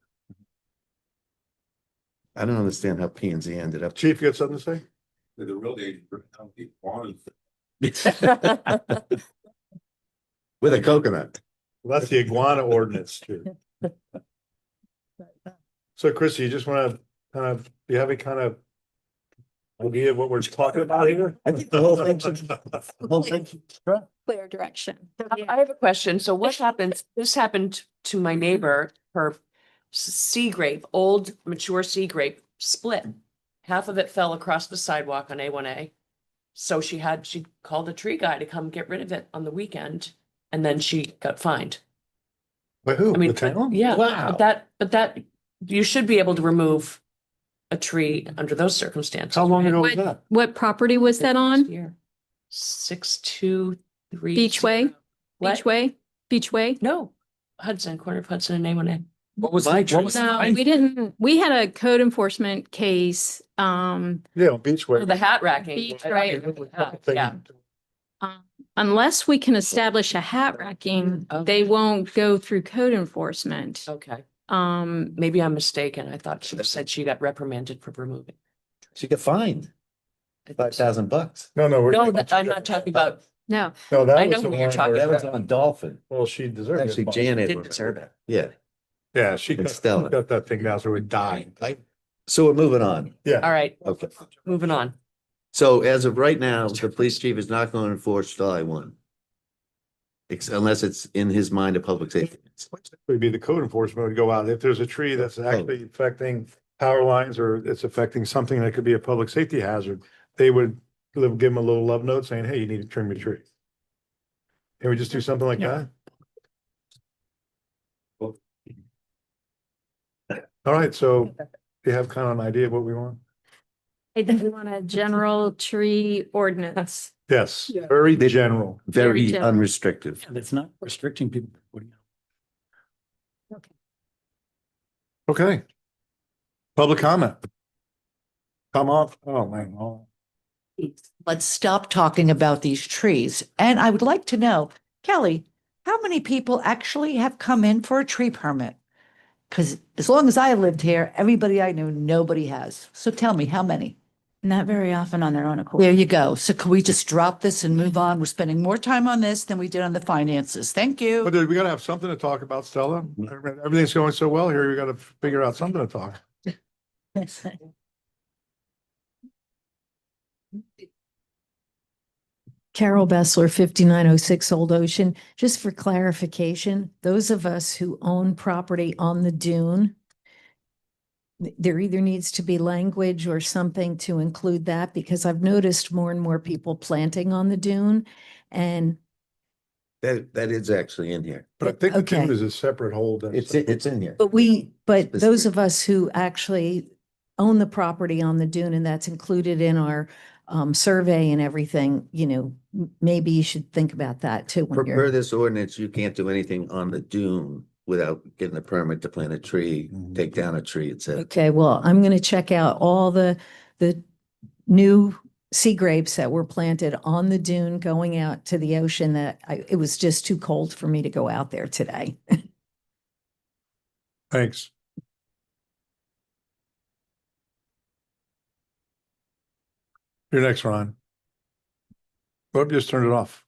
I don't understand how P and Z ended up. Chief, you got something to say? The real danger of the farm. With a coconut. Well, that's the iguana ordinance too. So Chrissy, you just want to do you have any kind of idea of what we're talking about here? I think the whole thing should, the whole thing should stop. Clear direction. I have a question. So what happens, this happened to my neighbor, her sea grape, old mature sea grape split. Half of it fell across the sidewalk on A1A. So she called a tree guy to come get rid of it on the weekend, and then she got fined. By who? I mean, The town? yeah, Wow. but that, you should be able to remove a tree under those circumstances. How long right? ago was that? What property was that on? Here. 623. Beachway? What? Beachway? Beachway? No, Hudson, corner of Hudson and A1A. What was, My what was? No, we didn't, we had a code enforcement case, Yeah, on Beachway. Oh, the hat racking. Beach, right. Yeah. Unless we can establish a hat racking, they won't go through code enforcement. Okay, Um, maybe I'm mistaken. I thought she said she got reprimanded for removing. She got fined $5,000. No, no. No, I'm not talking about, no, No, that I was know the who you're one talking where- That was on Dolphin. Well, she deserved it. Actually, Janet. didn't deserve it. Yeah. Yeah, she And got, Stella. got that thing down, so it died. So we're moving on. Yeah. All right, Okay. moving on. So as of right now, the police chief is not going to enforce July 1. Unless it's in his mind a public safety. Would be the code enforcement would go out. If there's a tree that's actually affecting power lines or it's affecting something that could be a public safety hazard, they would give them a little love note saying, hey, you need to trim your tree. Can we just do something like that? All right, so you have kind of an idea of what we want? I think want a general tree ordinance. Yes, very general. Very general. unrestricted. And it's not restricting people. What do you know? Okay. Public comment. Come on. Oh, man. Oh. Let's stop talking about these trees. And I would like to know, Kelly, how many people actually have come in for a tree permit? Because as long as I lived here, everybody I knew, nobody has. So tell me, how many? Not very often on their own accord. There you go. So can we just drop this and move on? We're spending more time on this than we did on the finances. Thank you. But we gotta have something to talk about, Stella. Everything's going so well here. We gotta figure out something to talk. Carol Bessler, 5906 Old Ocean. Just for clarification, those of us who own property on the dune, there either needs to be language or something to include that, because I've noticed more and more people planting on the dune. And That is actually in here. But I think the Okay. tune is a separate hold. It's in here. but those Specific. of us who actually own the property on the dune, and that's included in our survey and everything, you know, maybe you should think about that too. When Per you're, this ordinance, you can't do anything on the dune without getting a permit to plant a tree, take down a tree, et cetera. okay, well, I'm going to check out all the new sea grapes that were planted on the dune going out to the ocean that it was just too cold for me to go out there today. Thanks. You're next, Ron. Oh, just turn it off.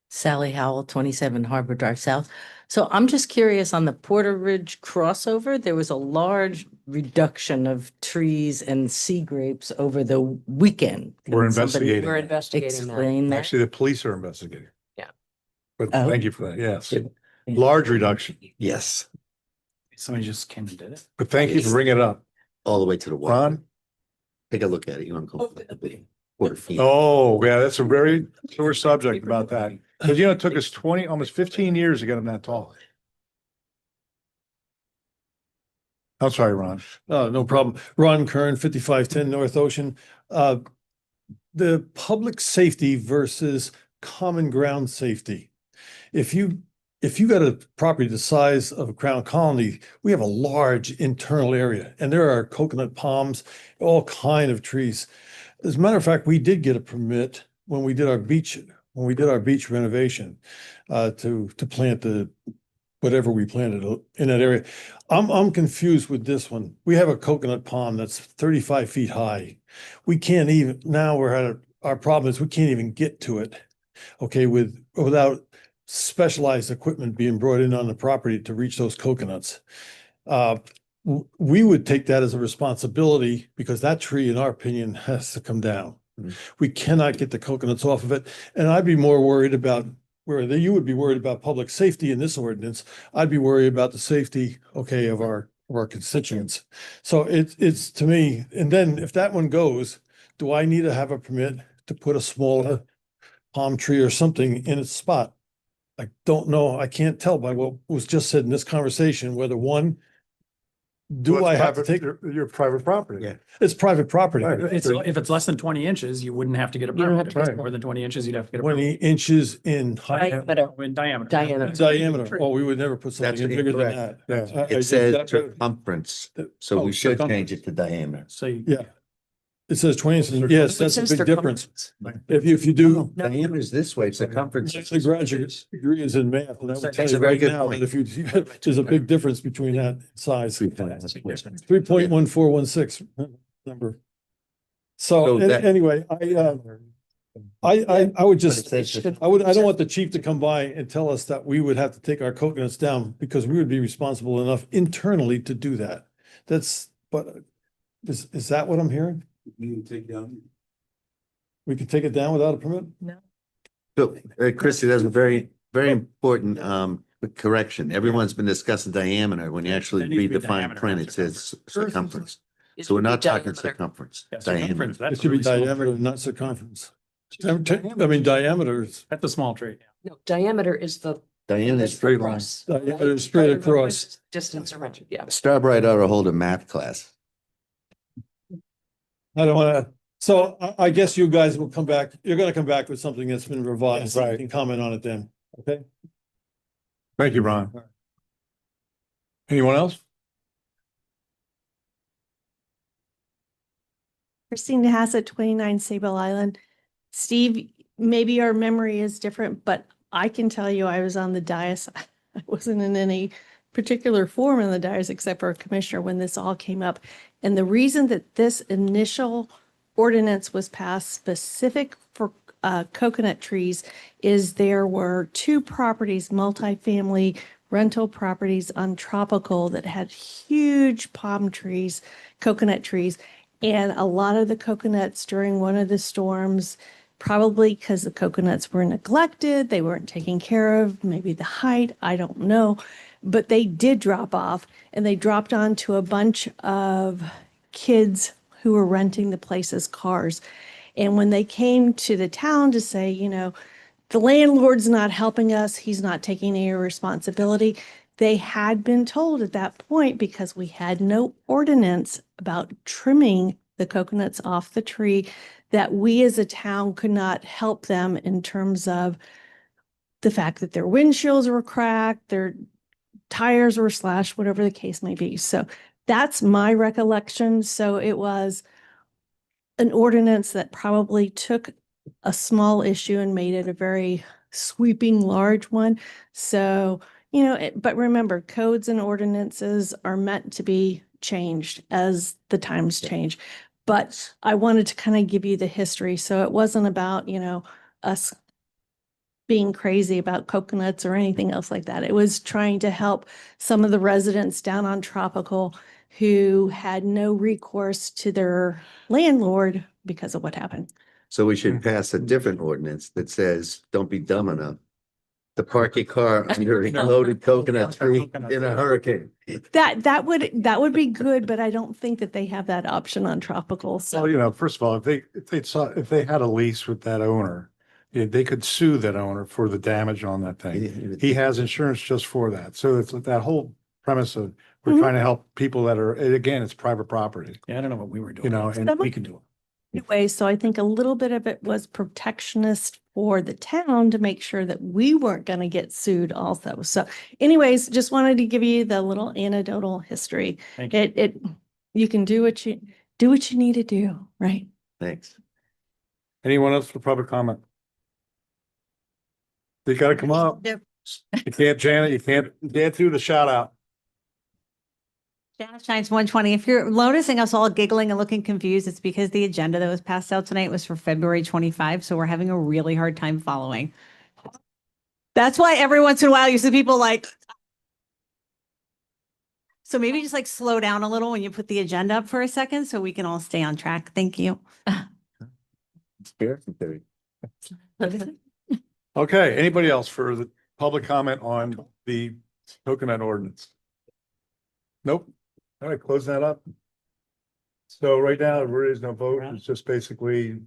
Sally Howell, 27 Harbor Drive South. So I'm just curious, on the Porter Ridge crossover, there was a large reduction of trees and sea grapes over the weekend. We're Can somebody investigating. We're that. investigating that. Explain that. Actually, the police are investigating. Yeah. But Oh. thank you for that. Yes. Large reduction. Yes, Somebody just came and did it. But thank you for bringing it up. all the way to the water. Ron? Take a look at it. You want to go. Quarter feet. Oh, yeah, that's a very sore subject about that. Because it took us 20, almost 15 years to get them that tall. I'm sorry, Ron. No problem. Ron Kern, 5510 North Ocean. The public safety versus common ground safety. If you got a property the size of Crown Colony, we have a large internal area, and there are coconut palms, all kind of trees. As a matter of fact, we did get a permit when we did our beach renovation to plant whatever we planted in that area. I'm confused with this one. We have a coconut palm that's 35 feet high. We can't even, now our problem is we can't even get to it. Okay, without specialized equipment being brought in on the property to reach those coconuts. We would take that as a responsibility because that tree, in our opinion, has to come down. We cannot get the coconuts off of it. And I'd be more worried about you would be worried about public safety in this ordinance. I'd be worried about the safety, okay, of our constituents. So it's to me, and then if that one goes, do I need to have a permit to put a smaller palm tree or something in its spot? I don't know. I can't tell by what was just said in this conversation, whether one Do Well, I it's have to private- take, Your private property. Yeah. it's private property. Right. If it's less than 20 inches, you wouldn't have to get a You don't have permit. to If it's get- more than 20 inches, you'd have to get a permit. 20 inches in height, Diameter. In diameter. Diameter. diameter. Oh, we would never put something That's in bigger than incorrect. that. Yeah. It says That- circumference, so Oh, we should circumference. change it to diameter. So you. Yeah. It says 20 inches. Yes, that's a It says big difference. circumference. If you do, Diameter is this way, circumference. the graduate degree is in math, and I would tell That's a you very right good now point. that if you, there's a big difference between that size. 3.14. 3.1416 number. So So that- anyway, I would just, But it says- I don't want the chief to come by and tell us that we would have to take our coconuts down because we would be responsible enough internally to do that. But is that what I'm hearing? You can take down. We could take it down without a permit? So, Chrissy, that's a very, very important correction. Everyone's been discussing diameter. When you actually There needs read to be the fine diameter, print, not it says circumference. It So we're should be not talking diameter. circumference, Yeah, diameter. circumference, It that's should be really small. diameter, not circumference. I mean, diameter is, That's a small tree. No, diameter is the. Diameter is straight line. across. diameter is straight across. Distance around, yeah. Starbright ought to hold a math class. I don't wanna, so I guess you guys will come back, you're gonna come back with something that's been revised. Right. You can comment on it then, okay? Thank you, Ron. Anyone else? Christine Hassett, 29 Sable Island. Steve, maybe our memory is different, but I can tell you I was on the dais. I wasn't in any particular forum in the dais except for a commissioner when this all came up. And the reason that this initial ordinance was passed specific for coconut trees is there were two properties, multifamily rental properties on Tropical that had huge palm trees, coconut trees. And a lot of the coconuts during one of the storms, probably because the coconuts were neglected, they weren't taken care of, maybe the height, I don't know. But they did drop off and they dropped onto a bunch of kids who were renting the place as cars. And when they came to the town to say, you know, the landlord's not helping us, he's not taking any responsibility, they had been told at that point, because we had no ordinance about trimming the coconuts off the tree, that we as a town could not help them in terms of the fact that their windshields were cracked, their tires were slashed, whatever the case may be. So that's my recollection. So it was an ordinance that probably took a small issue and made it a very sweeping, large one. So, you know, but remember, codes and ordinances are meant to be changed as the times change. But I wanted to kind of give you the history. So it wasn't about, you know, us being crazy about coconuts or anything else like that. It was trying to help some of the residents down on Tropical who had no recourse to their landlord because of what happened. So we should pass a different ordinance that says, don't be dumb enough to park your car under a loaded coconut tree in a hurricane. That would be good, but I don't think that they have that option on Tropical. So Well, you know, first of all, if they had a lease with that owner, yeah, they could sue that owner for the damage on that thing. He has insurance just for that. So it's that whole premise of we're trying to help people that are, again, it's private property, Yeah, I don't know what we were doing. you know, and We can do it. anyway, so I think a little bit of it was protectionist for the town to make sure that we weren't going to get sued also. So anyways, just wanted to give you the little anecdotal history. Thank you. You can do what you need to do, right? Thanks. anyone else for public comment? You gotta come up. You can't, Janet, you can't do the shout out. Janet Shines 120. If you're noticing us all giggling and looking confused, it's because the agenda that was passed out tonight was for February 25. So we're having a really hard time following. That's why every once in a while you see people like. So maybe just like slow down a little when you put the agenda up for a second so we can all stay on track. Thank you. Conspiracy theory. Okay, anybody else for the public comment on the coconut ordinance? Nope. All right, close that up. So right now, there is no vote. It's just basically.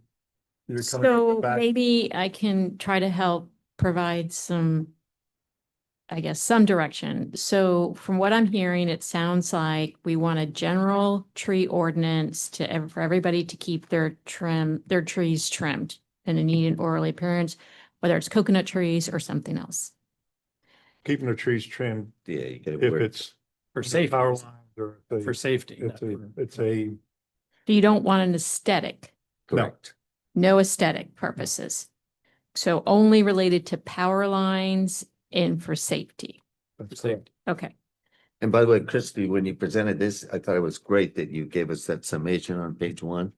You're coming So back. maybe I can try to help provide some I guess, some direction. So from what I'm hearing, it sounds like we want a general tree ordinance for everybody to keep their trees trimmed in a neat and orderly appearance, whether it's coconut trees or something else. Keeping the trees trimmed, Yeah, you gotta if work. it's. For safety. Power lines or if they- For safety. It's a, You don't want an aesthetic, Correct. no aesthetic purposes. So only related to power lines and for safety. that's correct. Okay. And by the way, Christy, when you presented this, I thought it was great that you gave us that summation on page 1.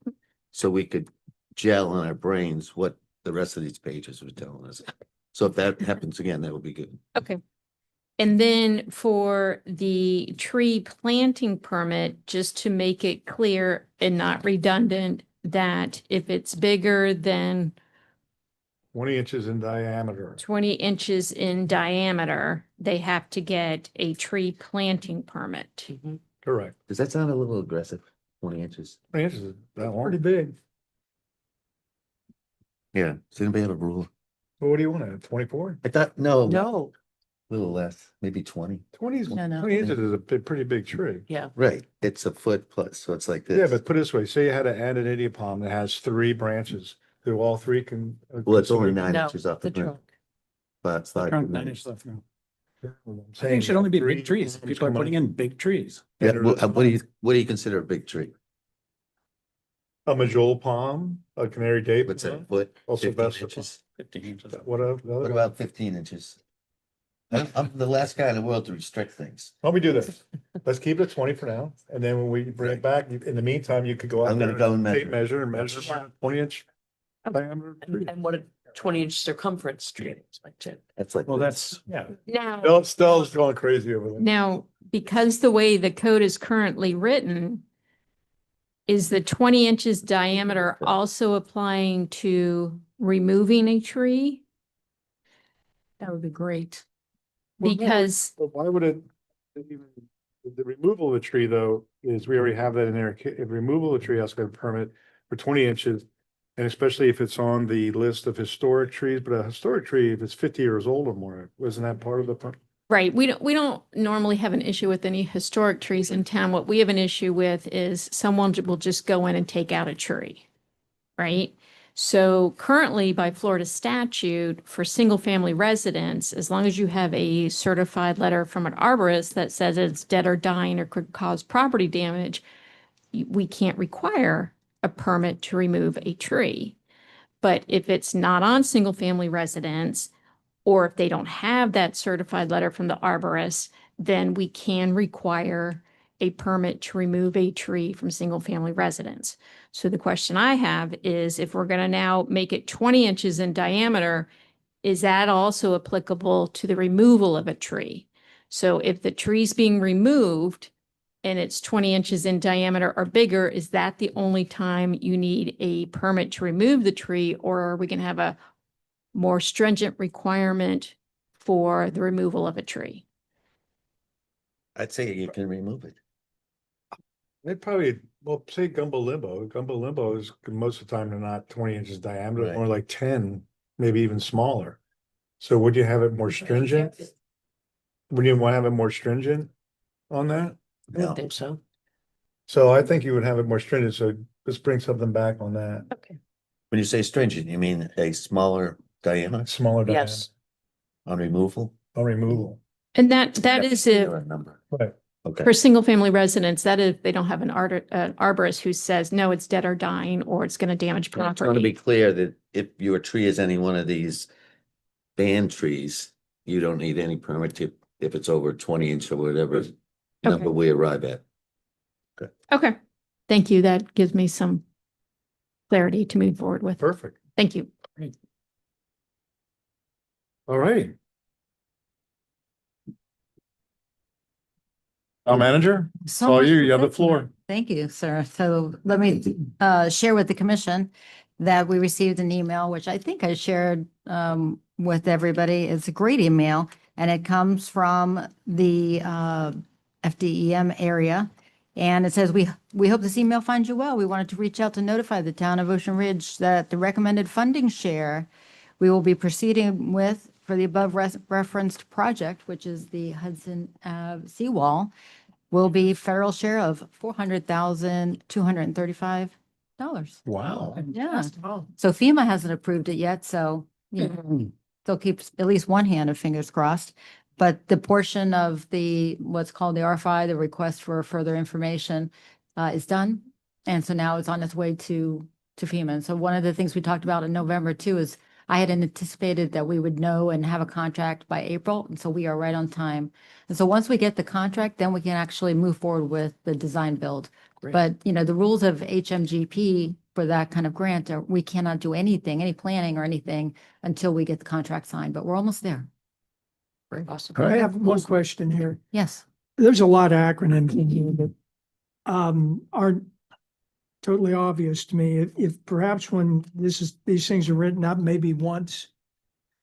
So we could gel in our brains what the rest of these pages were telling us. So if that happens again, that would be good. Okay. And then for the tree planting permit, just to make it clear and not redundant, that if it's bigger than 20 inches in diameter. 20 inches in diameter, they have to get a tree planting permit. Correct. Does that sound a little aggressive? 20 inches? 20 inches is that long. Pretty big. Yeah. Does anybody have a rule? Well, what do you want to have? 24? I thought, no. No. A little less, maybe 20. 20 is, No, no. 20 inches is a pretty big tree. Yeah. Right. It's a foot plus, so it's like this. Yeah, but put it this way, say you had to add an idiot palm that has 3 branches, do all 3 can? Well, it's only 9 No, inches off the the ground. trunk. But it's like. Trunk 9 inches off the ground. I'm I saying think it should only be 3 big trees. inches People are come putting on. in big trees. Yeah, And what do you consider a big tree? A majol palm, a canary date. What's that, palm, foot, Also 15 best. inches? 15 inches. What else? What about 15 inches? I'm the last guy in the world to restrict things. Why don't we do this? Let's keep it at 20 for now, and then when we bring it back, in the meantime, you could go out. I'm gonna there go and tape measure. measure 20 inch diameter. tree. And what a 20-inch circumference tree is like too. That's like. Well, this. that's, yeah. Now, Stella's going crazy over there. now, because the way the code is currently written, is the 20 inches diameter also applying to removing a tree? That would be great. Well, no, Because, But why would it even, the removal of the tree though, is we already have that in there. If removal of the tree has to get a permit for 20 inches. And especially if it's on the list of historic trees, but a historic tree, if it's 50 years old or more, wasn't that part of the? right, we don't normally have an issue with any historic trees in town. What we have an issue with is someone will just go in and take out a tree, right? So currently by Florida statute for single-family residents, as long as you have a certified letter from an arborist that says it's dead or dying or could cause property damage, we can't require a permit to remove a tree. But if it's not on single-family residence, or if they don't have that certified letter from the arborist, then we can require a permit to remove a tree from single-family residence. So the question I have is, if we're going to now make it 20 inches in diameter, is that also applicable to the removal of a tree? So if the tree's being removed and it's 20 inches in diameter or bigger, is that the only time you need a permit to remove the tree? Or are we going to have a more stringent requirement for the removal of a tree? I'd say you can remove it. They'd probably, well, say gumbo limbo. Gumbo limbo is most of the time they're not 20 inches diameter, Right. more like 10, maybe even smaller. So would you have it more stringent? Would you want to have it more stringent on that? I don't think so. So I think you would have it more stringent. So let's bring something back on that. Okay. When you say stringent, you mean a smaller diameter Smaller diameter Yes. on removal? on removal. And that is if, Or a number. Right. Okay. for single-family residents, that if they don't have an arborist who says, no, it's dead or dying, or it's going to damage I just want to be property. clear that if your tree is any one of these banned trees, you don't need any permit to, if it's over 20 inch or whatever number we arrive at. Okay, thank you. That gives me some clarity to move forward with. Perfect. Thank you. All right. Town manager, So all much you, for you have the that. floor. Thank you, sir. So let me share with the commission that we received an email, which I think I shared with everybody. It's a great email, and it comes from the FDEM area. And it says, we hope this email finds you well. We wanted to reach out to notify the town of Ocean Ridge that the recommended funding share we will be proceeding with for the above referenced project, which is the Hudson Ave seawall, will be federal share of $400,235. Wow. Yeah. So FEMA hasn't approved it yet, so you know, they'll keep at least one hand of fingers crossed. But the portion of the, what's called the RFI, the request for further information, is done. And so now it's on its way to FEMA. And so one of the things we talked about in November too is I had anticipated that we would know and have a contract by April. And so we are right on time. And so once we get the contract, then we can actually move forward with the design build. Great. But, you know, the rules of HMGP for that kind of grant, we cannot do anything, any planning or anything until we get the contract signed, but we're almost there. Awesome. I have one question here. Yes. There's a lot of acronyms in here that aren't totally obvious to me. If perhaps when these things are written up, maybe once,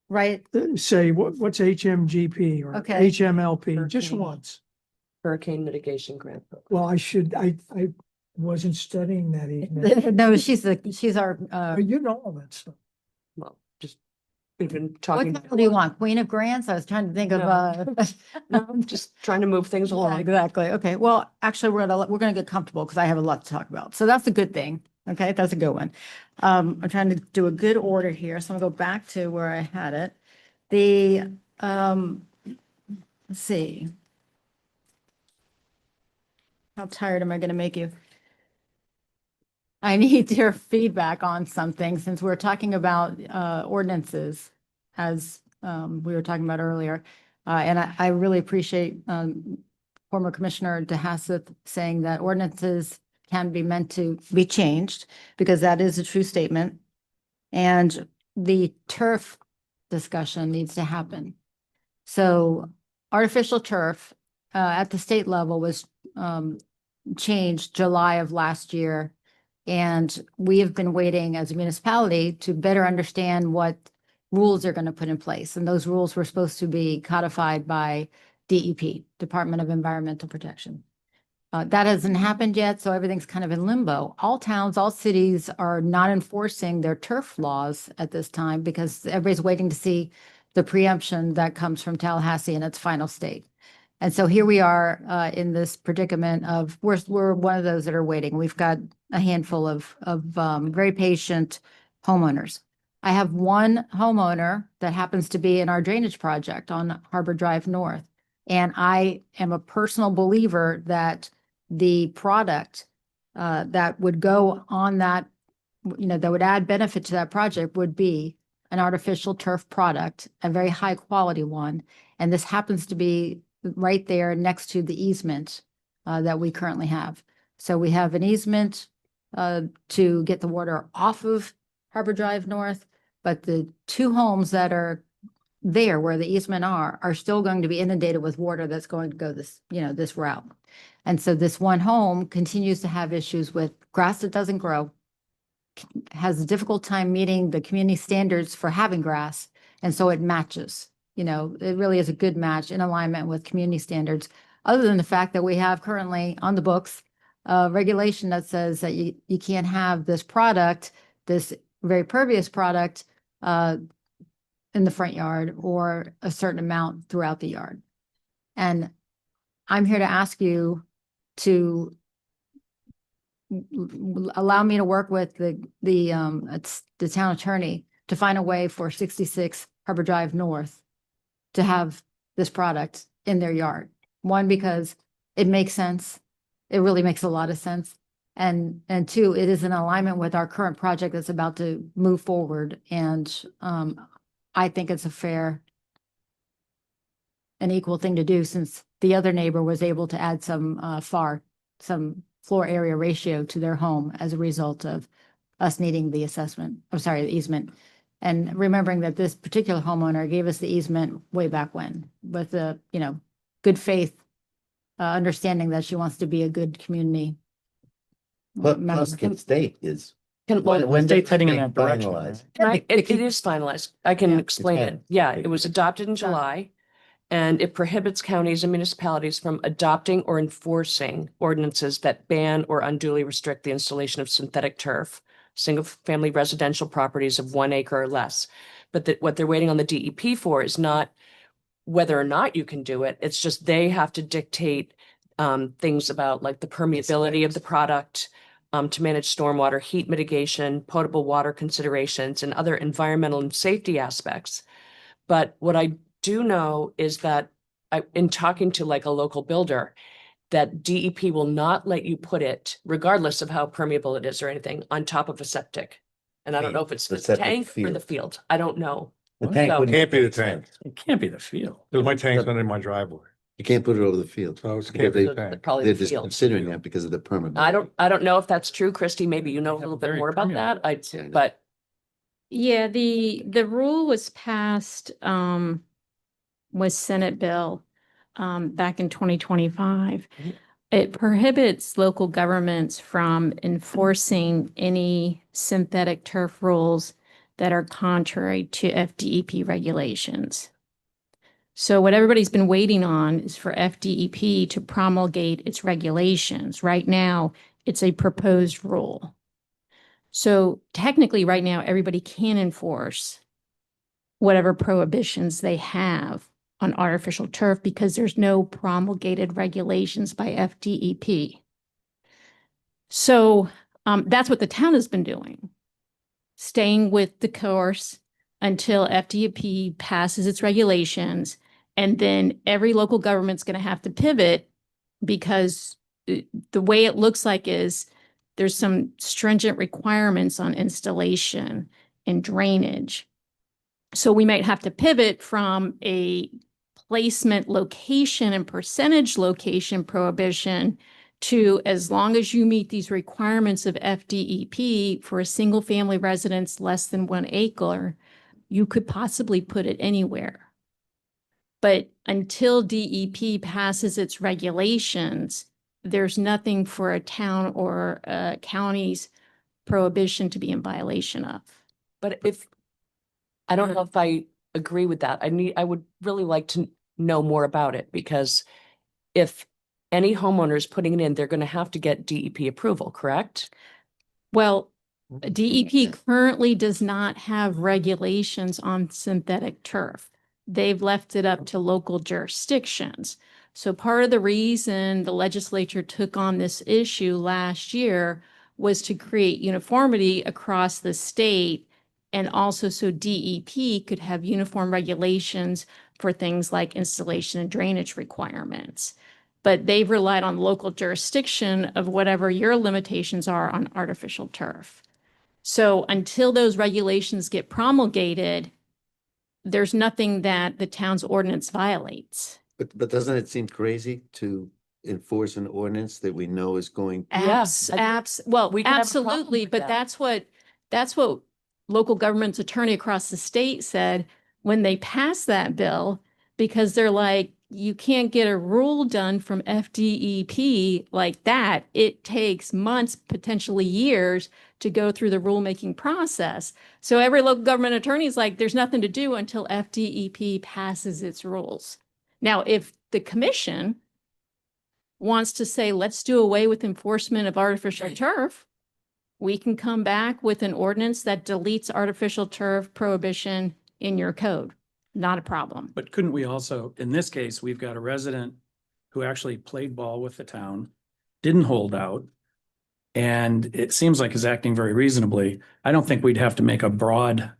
Right. say what's HMGP or Okay. HMLP, just Hurricane. once. Hurricane mitigation grant. Well, I wasn't studying that even. No, she's our, You know all that stuff. Well, just, we've been what talking. title do you want? Queen of Grants? I was trying to think of, No, I'm just trying to move things Yeah, along. exactly. Okay. Well, actually, we're gonna get comfortable because I have a lot to talk about. So that's a good thing. Okay, that's a good one. I'm trying to do a good order here. So I'm gonna go back to where I had it. Let's see. How tired am I gonna make you? I need your feedback on something since we're talking about ordinances as we were talking about earlier. And I really appreciate former Commissioner DeHasseth saying that ordinances can be meant to be changed because that is a true statement. And the turf discussion needs to happen. So artificial turf at the state level was changed July of last year. And we have been waiting as a municipality to better understand what rules are going to put in place. And those rules were supposed to be codified by DEP, Department of Environmental Protection. That hasn't happened yet, so everything's kind of in limbo. All towns, all cities are not enforcing their turf laws at this time because everybody's waiting to see the preemption that comes from Tallahassee in its final state. And so here we are in this predicament of we're one of those that are waiting. We've got a handful of very patient homeowners. I have one homeowner that happens to be in our drainage project on Harbor Drive North. And I am a personal believer that the product that would go on that, you know, that would add benefit to that project would be an artificial turf product, a very high quality one. And this happens to be right there next to the easement that we currently have. So we have an easement to get the water off of Harbor Drive North, but the two homes that are there where the easement are still going to be inundated with water that's going to go this, you know, this route. And so this one home continues to have issues with grass that doesn't grow, has a difficult time meeting the community standards for having grass. And so it matches, you know, it really is a good match in alignment with community standards. Other than the fact that we have currently on the books, regulation that says that you can't have this product, this very pervious product, in the front yard or a certain amount throughout the yard. And I'm here to ask you to allow me to work with the town attorney to find a way for 66 Harbor Drive North to have this product in their yard. One, because it makes sense. It really makes a lot of sense. And two, it is in alignment with our current project that's about to move forward. And I think it's a fair and equal thing to do since the other neighbor was able to add some floor area ratio to their home as a result of us needing the the easement. And remembering that this particular homeowner gave us the easement way back when with the, you know, good faith, understanding that she wants to be a good community. But member. plus the state is. Can, When state's heading in they that direction, finalize. it is finalized. I can Yeah. explain It's it. Yeah, it was adopted in Done. July. And it prohibits counties and municipalities from adopting or enforcing ordinances that ban or unduly restrict the installation of synthetic turf single-family residential properties of 1 acre or less. But what they're waiting on the DEP for is not whether or not you can do it. It's just they have to dictate things about like the permeability of the product, to manage stormwater, heat mitigation, potable water considerations, and other environmental and safety aspects. But what I do know is that in talking to like a local builder, that DEP will not let you put it, regardless of how permeable it is or anything, on top of a septic. And I don't know if it's The the septic tank or the field. field. I don't know. The tank So- wouldn't Can't be the make tank. sense. It can't be the field. Because my tank's under my driveway. You can't put it over the field. So it Because can't be they- the tank. Probably They're the just field. considering that because of the permit. I don't know if that's true, Christy. Maybe you know a Have little a bit very more about permeable- that. Yeah, I know. But Yeah, the rule was passed was Senate bill back in 2025. Mhm. It prohibits local governments from enforcing any synthetic turf rules that are contrary to FDEP regulations. So what everybody's been waiting on is for FDEP to promulgate its regulations. Right now, it's a proposed rule. So technically, right now, everybody can enforce whatever prohibitions they have on artificial turf because there's no promulgated regulations by FDEP. So that's what the town has been doing, staying with the course until FDEP passes its regulations. And then every local government's going to have to pivot because the way it looks like is there's some stringent requirements on installation and drainage. So we might have to pivot from a placement location and percentage location prohibition to as long as you meet these requirements of FDEP for a single family residence less than 1 acre, you could possibly put it anywhere. But until DEP passes its regulations, there's nothing for a town or a county's prohibition to be in violation of. But if, I don't know if I agree with that. I would really like to know more about it because if any homeowner is putting it in, they're going to have to get DEP approval, correct? Well, DEP currently does not have regulations on synthetic turf. They've left it up to local jurisdictions. So part of the reason the legislature took on this issue last year was to create uniformity across the state and also so DEP could have uniform regulations for things like installation and drainage requirements. But they've relied on local jurisdiction of whatever your limitations are on artificial turf. So until those regulations get promulgated, there's nothing that the town's ordinance violates. But doesn't it seem crazy to enforce an ordinance that we know is going? Yeah, Well, we can have a problem absolutely, with but that. that's what local government's attorney across the state said when they passed that bill, because they're like, you can't get a rule done from FDEP like that. It takes months, potentially years to go through the rulemaking process. So every local government attorney is like, there's nothing to do until FDEP passes its rules. Now, if the commission wants to say, let's do away with enforcement of artificial turf, we can come back with an ordinance that deletes artificial turf prohibition in your code. Not a problem. But couldn't we also, in this case, we've got a resident who actually played ball with the town, didn't hold out, and it seems like is acting very reasonably. I don't think we'd have to make a broad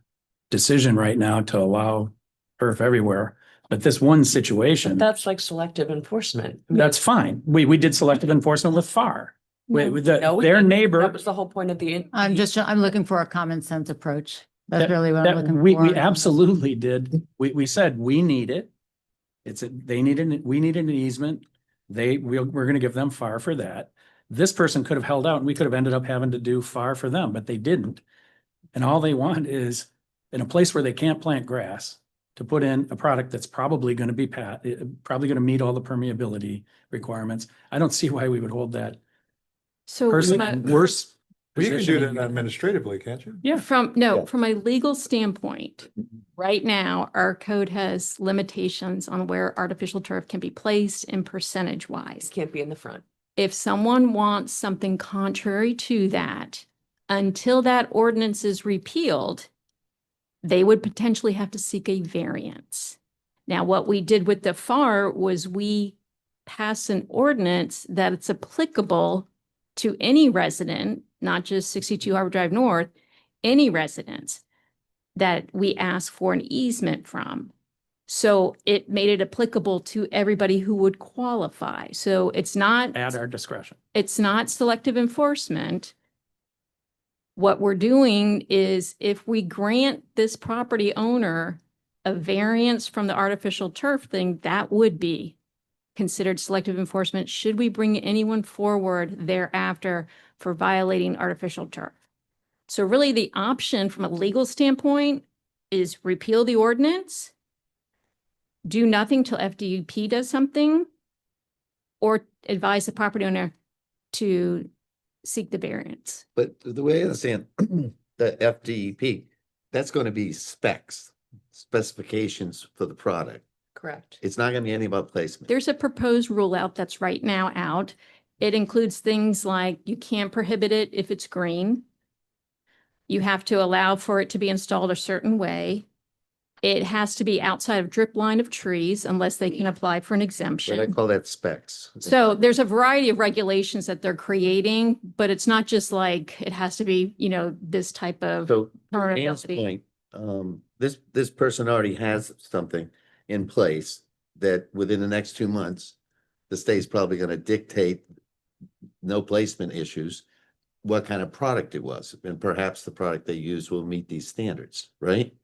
decision right now to allow turf everywhere. But this one situation, That's like selective enforcement. that's fine. We did selective enforcement with FAR. With No, we their didn't. neighbor. That was the whole point of the. I'm looking for a common sense approach. That's That- really what I'm that looking for. we absolutely did. We said, we need it. They needed, we needed an easement. We're gonna give them FAR for that. This person could have held out and we could have ended up having to do FAR for them, but they didn't. And all they want is in a place where they can't plant grass to put in a product that's probably gonna be probably gonna meet all the permeability requirements. I don't see why we would hold that So person my- in worse. Well, you can do position. that administratively, can't you? Yeah. From a legal standpoint, right now, our code has limitations on where artificial turf can be placed and percentage wise. Can't be in the front. If someone wants something contrary to that, until that ordinance is repealed, they would potentially have to seek a variance. Now, what we did with the FAR was we passed an ordinance that it's applicable to any resident, not just 62 Harbor Drive North, any residents that we ask for an easement from. So it made it applicable to everybody who would qualify. So it's not. At our discretion. It's not selective enforcement. What we're doing is if we grant this property owner a variance from the artificial turf thing, that would be considered selective enforcement. Should we bring anyone forward thereafter for violating artificial turf? So really the option from a legal standpoint is repeal the ordinance, do nothing till FDUP does something, or advise the property owner to seek the variance. But the way I understand the FDEP, that's going to be specifications for the product. Correct. It's not going to be anything about placement. There's a proposed rule out that's right now out. It includes things like you can't prohibit it if it's green. You have to allow for it to be installed a certain way. It has to be outside of drip line of trees unless they can apply for an But I exemption. call that specs. So there's a variety of regulations that they're creating, but it's not just like it has to be, this type of So permanent Ann's ability. point, this person already has something in place that within the next 2 months, the state's probably going to dictate no placement issues, what kind of product it was. And perhaps the product they use will meet these standards, right?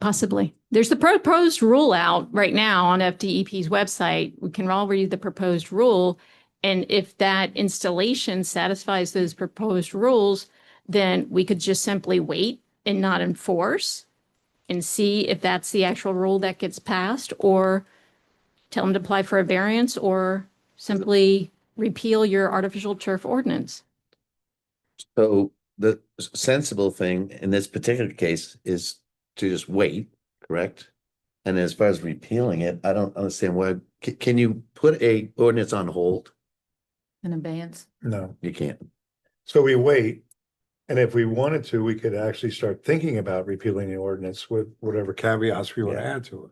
Possibly. There's the proposed rule out right now on FDEP's website. We can all read the proposed rule. And if that installation satisfies those proposed rules, then we could just simply wait and not enforce and see if that's the actual rule that gets passed, or tell them to apply for a variance, or simply repeal your artificial turf ordinance. So the sensible thing in this particular case is to just wait, correct? And as far as repealing it, I don't understand why, can you put a ordinance on hold? In abeyance. No. You can't. So we wait. And if we wanted to, we could actually start thinking about repealing the ordinance with whatever caveats we want to add to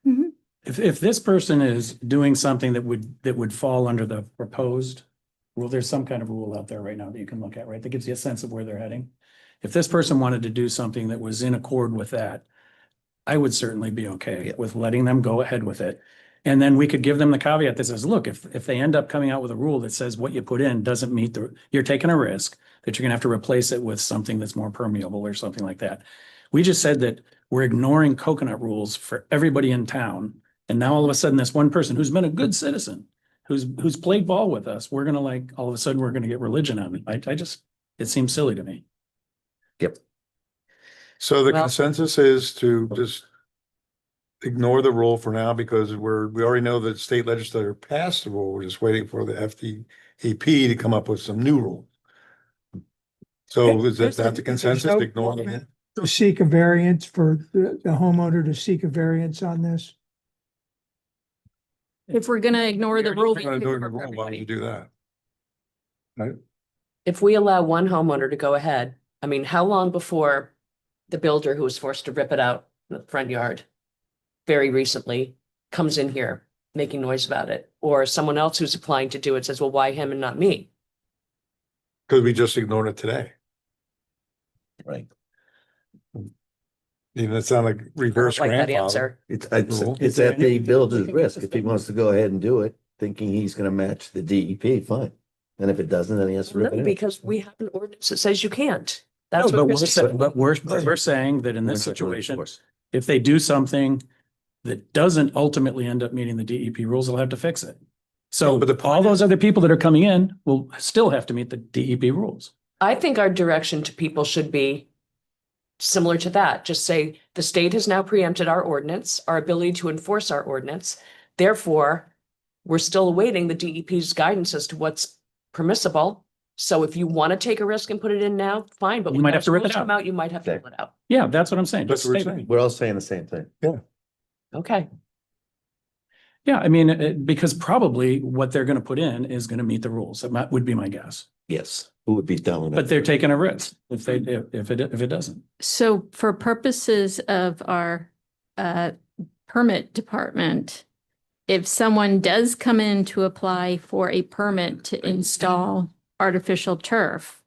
it. If this person is doing something that would fall under the proposed rule, there's some kind of rule out there right now that you can look at, right? That gives you a sense of where they're heading. If this person wanted to do something that was in accord with that, I would certainly be okay with letting them go ahead with it. And then we could give them the caveat that says, look, if they end up coming out with a rule that says what you put in doesn't meet you're taking a risk that you're gonna have to replace it with something that's more permeable or something like that. We just said that we're ignoring coconut rules for everybody in town. And now all of a sudden, this one person who's been a good citizen, who's played ball with us, we're gonna all of a sudden, we're gonna get religion on it. It seems silly to me. Yep. So the Well- consensus is to just ignore the rule for now because we already know that state legislature passed the rule. We're just waiting for the FDEP to come up with some new rule. So is that the consensus? no- Ignore it? To seek a variance for the homeowner to seek a variance on this. If we're gonna ignore the rule. If you're gonna do it in the rule, why would you do that? Right? If we allow one homeowner to go ahead, I mean, how long before the builder who was forced to rip it out in the front yard very recently comes in here making noise about it? Or someone else who's applying to do it says, well, why him and not me? Because we just ignored it today. Right. Even it sounded like reverse Like that grandfather. answer. It's at the builder's risk. If he wants to go ahead and do it, thinking he's gonna match the DEP, fine. And if it doesn't, then he has to rip No, it out. because we have an ordinance that says you can't. No, That's but what we're, Chris sa- but we're saying that in this We're not gonna situation, enforce. if they do something that doesn't ultimately end up meeting the DEP rules, they'll have to fix it. So but the all those other people that are coming in will still have to meet the DEP rules. I think our direction to people should be similar to that. Just say, the state has now preempted our ordinance, our ability to enforce our ordinance. Therefore, we're still awaiting the DEP's guidance as to what's permissible. So if you want to take a risk and put it in now, fine, but You when might have those to rip it rules come out. out, you might have to pull it out. Yeah, that's what I'm saying. That's Just what we're say that. saying. We're all saying the same thing. Okay. Yeah, I mean, because probably what they're going to put in is going to meet the rules. Would be my guess. Yes, who would be done with it? But they're taking a risk if it doesn't. So for purposes of our permit department, if someone does come in to apply for a permit to install artificial turf,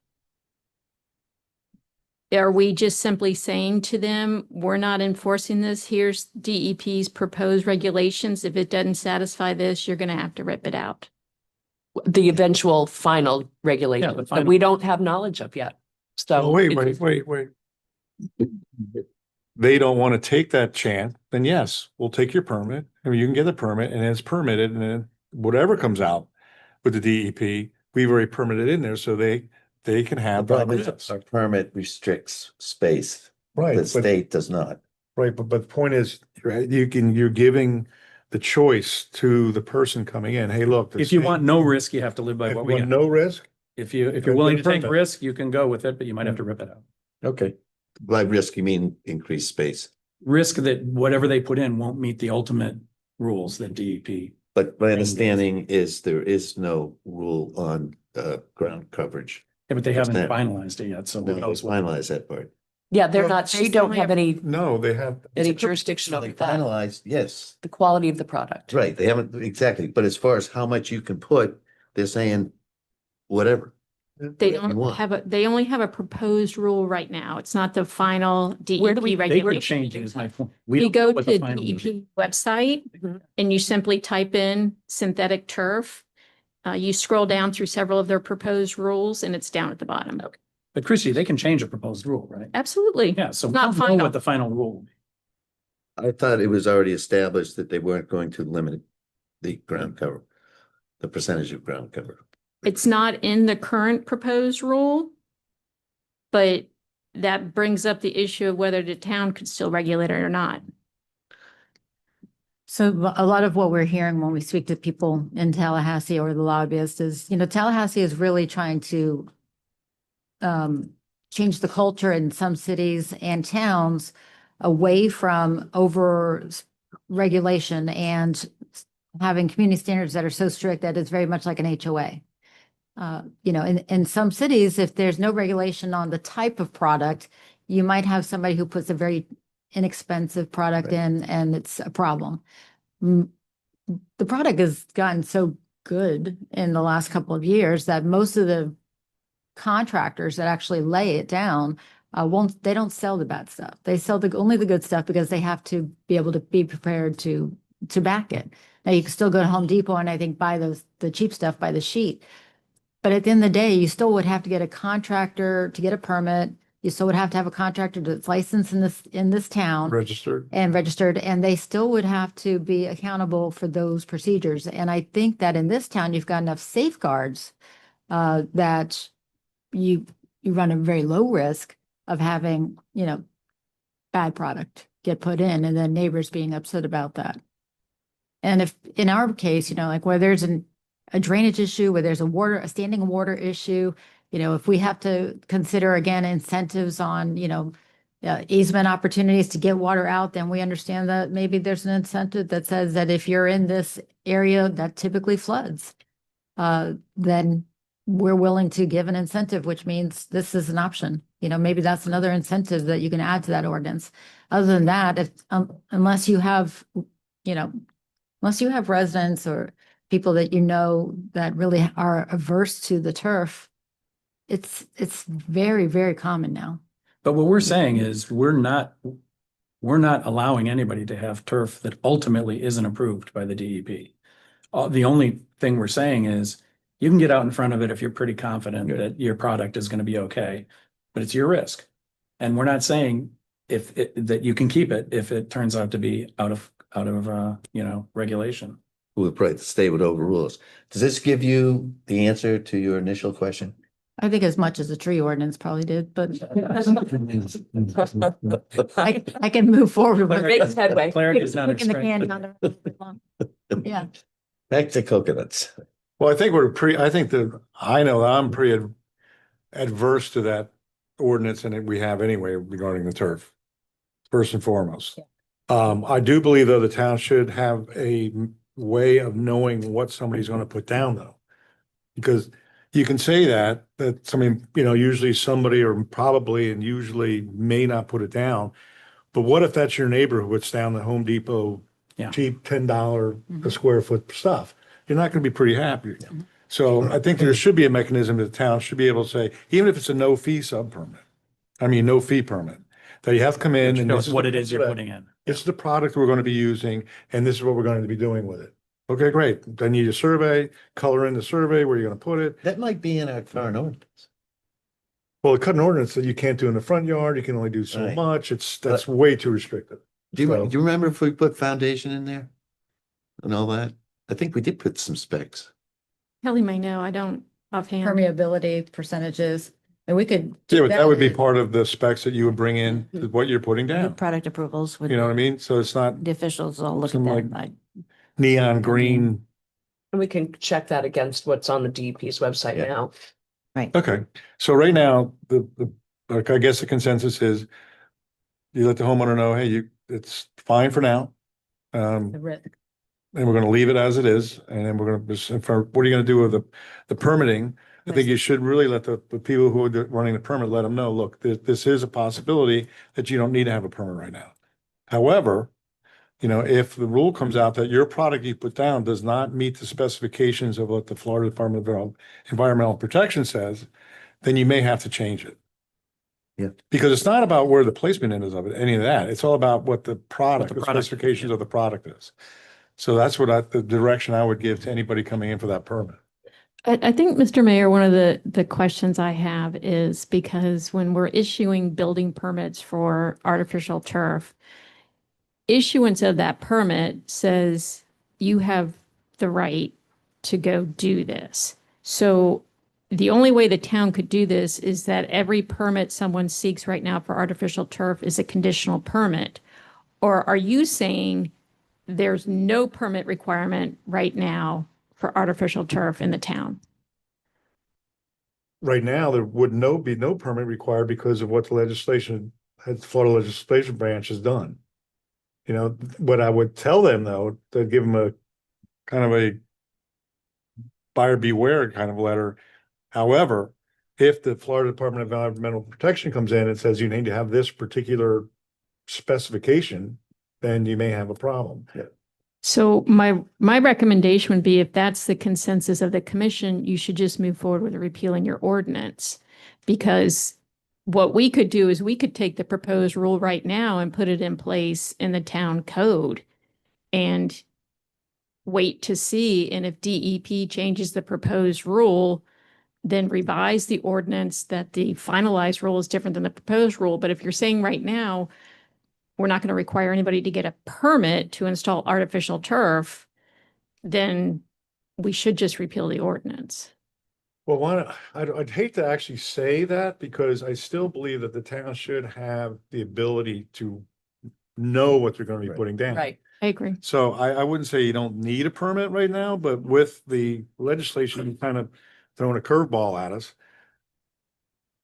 are we just simply saying to them, we're not enforcing this, here's DEP's proposed regulations, if it doesn't satisfy this, you're gonna have to rip it out? The eventual final regulation that final. we don't have knowledge of yet. So. Oh, wait, it- wait. They don't want to take that chance, then yes, we'll take your permit. I mean, you can get a permit and it's permitted, and then whatever comes out with the DEP, we've already permitted in there, so they can The have. that problem is risk. our permit restricts space. Right, The but- state does not. Right, but the point is, right, you're giving the choice to the person coming in, hey, look. the If you state- want no risk, you have to live by if what you we want got. no risk, If you're Go willing get to a take permit. risk, you can go with it, but you might have to rip it out. Okay. By risk, you mean increased space. Risk that whatever they put in won't meet the ultimate rules that DEP. But my understanding is there is no rule on ground coverage. Yeah, but they haven't Percent. finalized it yet, so who No, knows what. finalize that part. Yeah, they're Well, not, they don't have any no, they have. jurisdiction They over that, finalized, yes, the quality of the product. right. They haven't, exactly. But as far as how much you can put, they're saying whatever. They Whatever you don't want. have they only have a proposed rule right now. It's not the final Where do DEP we- They regulation. could change it is my point. We You don't know go what to the the final will be. DEP website Mhm. and you simply type in synthetic turf. You scroll down through several of their proposed rules and it's down at the bottom. But Christie, they can change a proposed rule, right? Absolutely. Yeah, so we Not don't know final. what the final rule will be. I thought it was already established that they weren't going to limit the ground cover, the percentage of ground cover. It's not in the current proposed rule, but that brings up the issue of whether the town could still regulate it or not. So a lot of what we're hearing when we speak to people in Tallahassee or the lobbyists is, Tallahassee is really trying to change the culture in some cities and towns away from over regulation and having community standards that are so strict that it's very much like an HOA. In some cities, if there's no regulation on the type of product, you might have somebody who puts a very inexpensive product Right. in and it's a problem. The product has gotten so good in the last couple of years that most of the contractors that actually lay it down they don't sell the bad stuff. They sell only the good stuff because they have to be able to be prepared to back it. Now you can still go to Home Depot and I think buy the cheap stuff by the sheet. But at the end of the day, you still would have to get a contractor to get a permit. You still would have to have a contractor that's licensed in this town Registered. and registered, and they still would have to be accountable for those procedures. And I think that in this town, you've got enough safeguards that you run a very low risk of having, bad product get put in and then neighbors being upset about that. And if in our case, like where there's a drainage issue, where there's a standing water issue, if we have to consider again incentives on, easement opportunities to get water out, then we understand that maybe there's an incentive that says that if you're in this area that typically floods, then we're willing to give an incentive, which means this is an option. Maybe that's another incentive that you can add to that ordinance. Other than that, unless you have residents or people that that really are averse to the turf, it's very, very common now. But what we're saying is we're not allowing anybody to have turf that ultimately isn't approved by the DEP. The only thing we're saying is you can get out in front of it if you're pretty confident that your product is going to be okay, but it's your risk. And we're not saying that you can keep it if it turns out to be out of regulation. Who would probably stay with overrule us. Does this give you the answer to your initial question? I think as much as the tree ordinance probably did, but I can move forward with Makes headway. Clarity is not kicking the can expected. down the road a bit long. Yeah. Back to coconuts. Well, I think that I know I'm pretty adverse to that ordinance and we have anyway regarding the turf, first and foremost. I do believe though the town should have a way of knowing what somebody's going to put down though. Because you can say that somebody, usually somebody or probably and usually may not put it down. But what if that's your neighbor who puts down the Home Depot Yeah. cheap $10 a square foot stuff? You're not going to be pretty happy. So I think there should be a mechanism that the town should be able to say, even if it's a no fee no fee permit, that you have to come in and Show this us is what the it is you're product- putting in. This is the product we're going to be using and this is what we're going to be doing with it. Okay, great. Then you need a survey, color in the survey where you're going to put it. That might be in our current ordinance. Well, the cut an ordinance that you can't do in the front yard, you can only do so Right. much. That's way too restrictive. Do you, So- do you remember if we put foundation in there? And all that? I think we did put some specs. Kelly may know, I don't offhand. Permeability percentages, and we could. Yeah, but that would be part of the specs that you would bring in, what you're putting The down. product approvals with You know what I mean? So it's not the officials all look at Some, that. like, neon green. And we can check that against what's on the DEP's website Yeah. now. Okay, so right now, like, I guess the consensus is you let the homeowner know, hey, it's fine for now. And we're gonna leave it as it is, and then we're gonna, what are you gonna do with the permitting? I think you should really let the people who are running the permit, let them know, look, this is a possibility that you don't need to have a permit right now. However, if the rule comes out that your product you put down does not meet the specifications of what the Florida Department of Environmental Protection says, then you may have to change it. Yeah. Because it's not about where the placement is of it, any of that. It's all about what the product, the the product is, specifications of the product is. So that's the direction I would give to anybody coming in for that permit. I think, Mr. Mayor, one of the questions I have is because when we're issuing building permits for artificial turf, issuance of that permit says you have the right to go do this. So the only way the town could do this is that every permit someone seeks right now for artificial turf is a conditional permit. Or are you saying there's no permit requirement right now for artificial turf in the town? Right now, there would be no permit required because of what the legislation, the Florida legislation branch has done. What I would tell them though, to give them a kind of a buyer beware kind of letter. However, if the Florida Department of Environmental Protection comes in and says you need to have this particular specification, then you may have a problem. Yeah. So my recommendation would be if that's the consensus of the commission, you should just move forward with repealing your ordinance. Because what we could do is we could take the proposed rule right now and put it in place in the town code and wait to see. And if DEP changes the proposed rule, then revise the ordinance that the finalized rule is different than the proposed rule. But if you're saying right now, we're not going to require anybody to get a permit to install artificial turf, then we should just repeal the ordinance. Well, I'd hate to actually say that because I still believe that the town should have the ability to know what they're going to be putting down. Right. I agree. So I wouldn't say you don't need a permit right now, but with the legislation kind of throwing a curveball at us,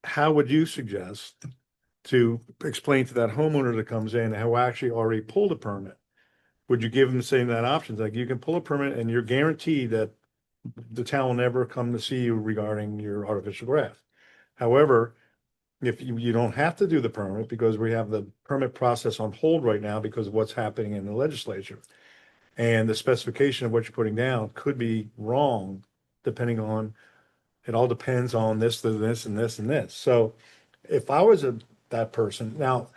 how would you suggest to explain to that homeowner that comes in who actually already pulled a permit? Would you give them the same that options? Like you can pull a permit and you're guaranteed that the town will never come to see you regarding your artificial grass. However, if you don't have to do the permit because we have the permit process on hold right now because of what's happening in the legislature. And the specification of what you're putting down could be wrong depending on, it all depends on this, this, and this, and this. So if I was that person, now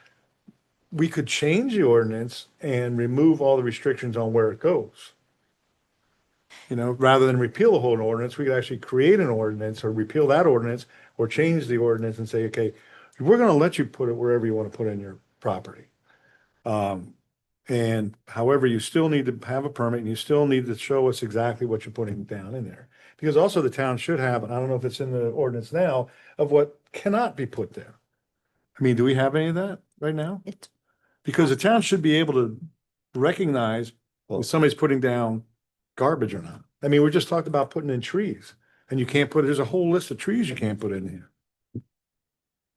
we could change the ordinance and remove all the restrictions on where it goes. Rather than repeal the whole ordinance, we could actually create an ordinance or repeal that ordinance or change the ordinance and say, okay, we're going to let you put it wherever you want to put in your property. And however, you still need to have a permit and you still need to show us exactly what you're putting down in there. Because also the town should have, and I don't know if it's in the ordinance now, of what cannot be put there. I mean, do we have any of that right now? Because the town should be able to recognize if somebody's putting down garbage or not. I mean, we just talked about putting in trees and you can't there's a whole list of trees you can't put in here.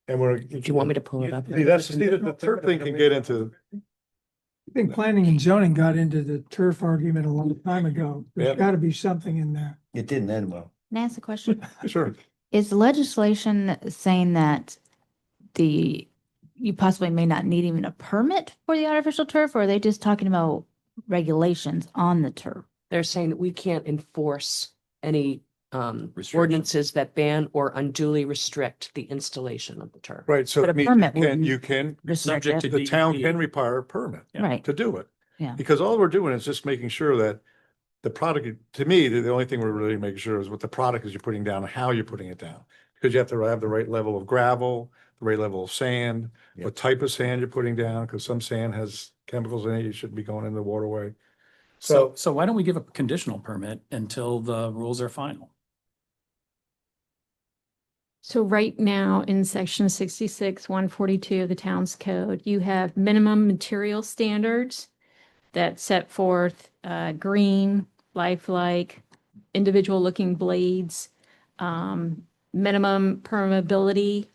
And If you want me to pull it up. The turf thing can get into. I think planning and zoning got into the turf argument a long time ago. There's Yep. got to be something in there. It didn't end well. Can I ask a question? Sure. Is the legislation saying that you possibly may not need even a permit for the artificial turf, or are they just talking about regulations on the turf? They're saying that we can't enforce any ordinances that ban or unduly restrict the installation of the turf. Right, so But a I mean, permit you wouldn't can, restrict Subject it. to the town DEP. can require a permit Right. to do it. Yeah. Because all we're doing is just making sure that the product, to me, the only thing we're really making sure is what the product is you're putting down and how you're putting it down. Because you have to have the right level of gravel, the right level of sand, what type of sand you're putting down, because some sand has chemicals in it, you shouldn't be going in the waterway. So why don't we give a conditional permit until the rules are final? So right now in section 66, 142 of the town's code, you have minimum material standards that set forth green, lifelike, individual looking blades, minimum permeability,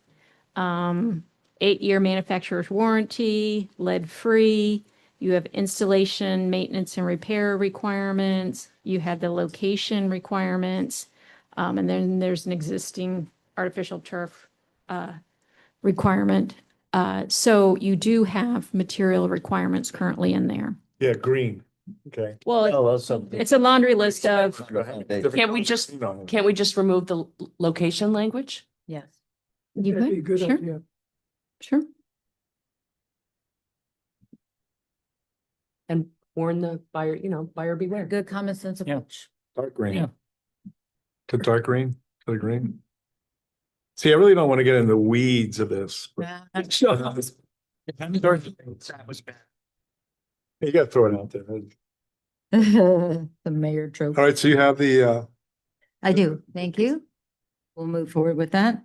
8-year manufacturer's warranty, lead-free. You have installation, maintenance and repair requirements. You have the location requirements. And then there's an existing artificial turf requirement. So you do have material requirements currently in there. Yeah, green, okay. Well, it's a laundry list of, Can't we just remove the location language? yes. You That'd be a could, good sure, idea. sure. And warn the buyer, buyer beware. Good common sense Yeah. approach. Dark green. Yeah. To dark green, to the green. See, I really don't want to get into the weeds of this. but You gotta throw it out there. The mayor trope. All right, so you have the, I do. Thank you. We'll move forward with that.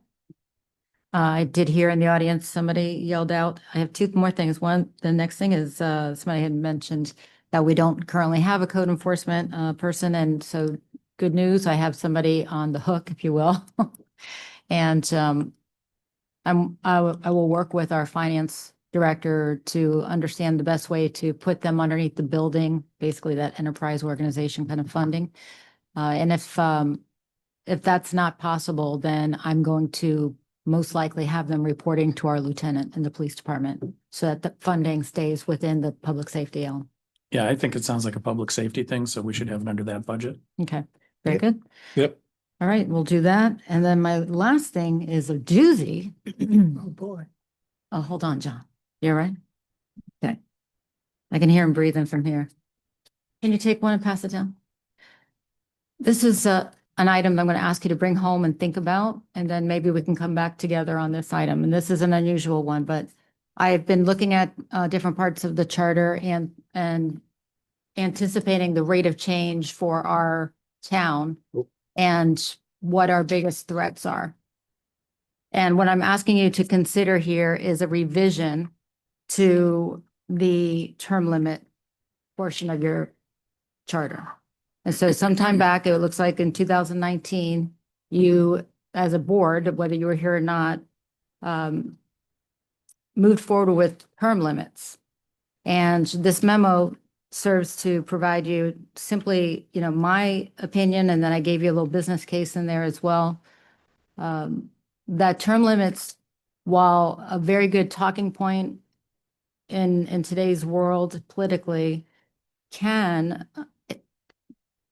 I did hear in the audience, somebody yelled out, I have two more things. One, the next thing is, somebody had mentioned that we don't currently have a code enforcement, person. And so good news, I have somebody on the hook, if you will. And, I will work with our finance director to understand the best way to put them underneath the building, basically that enterprise organization kind of funding. And if that's not possible, then I'm going to most likely have them reporting to our lieutenant in the police department so that the funding stays within the public safety element. Yeah, I think it sounds like a public safety thing, so we should have it under that budget. Okay, very good. Yep. All right, we'll do that. And then my last thing is a doozy. Oh, boy. Oh, hold on, John. You all right? Okay. I can hear him breathing from here. Can you take one and pass it down? This is an item I'm going to ask you to bring home and think about, and then maybe we can come back together on this item. And this is an unusual one, but I've been looking at different parts of the charter and anticipating the rate of change for our town and what our biggest threats are. And what I'm asking you to consider here is a revision to the term limit portion of your charter. And so sometime back, it looks like in 2019, you, as a board, whether you were here or not, moved forward with term limits. And this memo serves to provide you simply, my opinion, and then I gave you a little business case in there as well. That term limits, while a very good talking point in today's world politically, can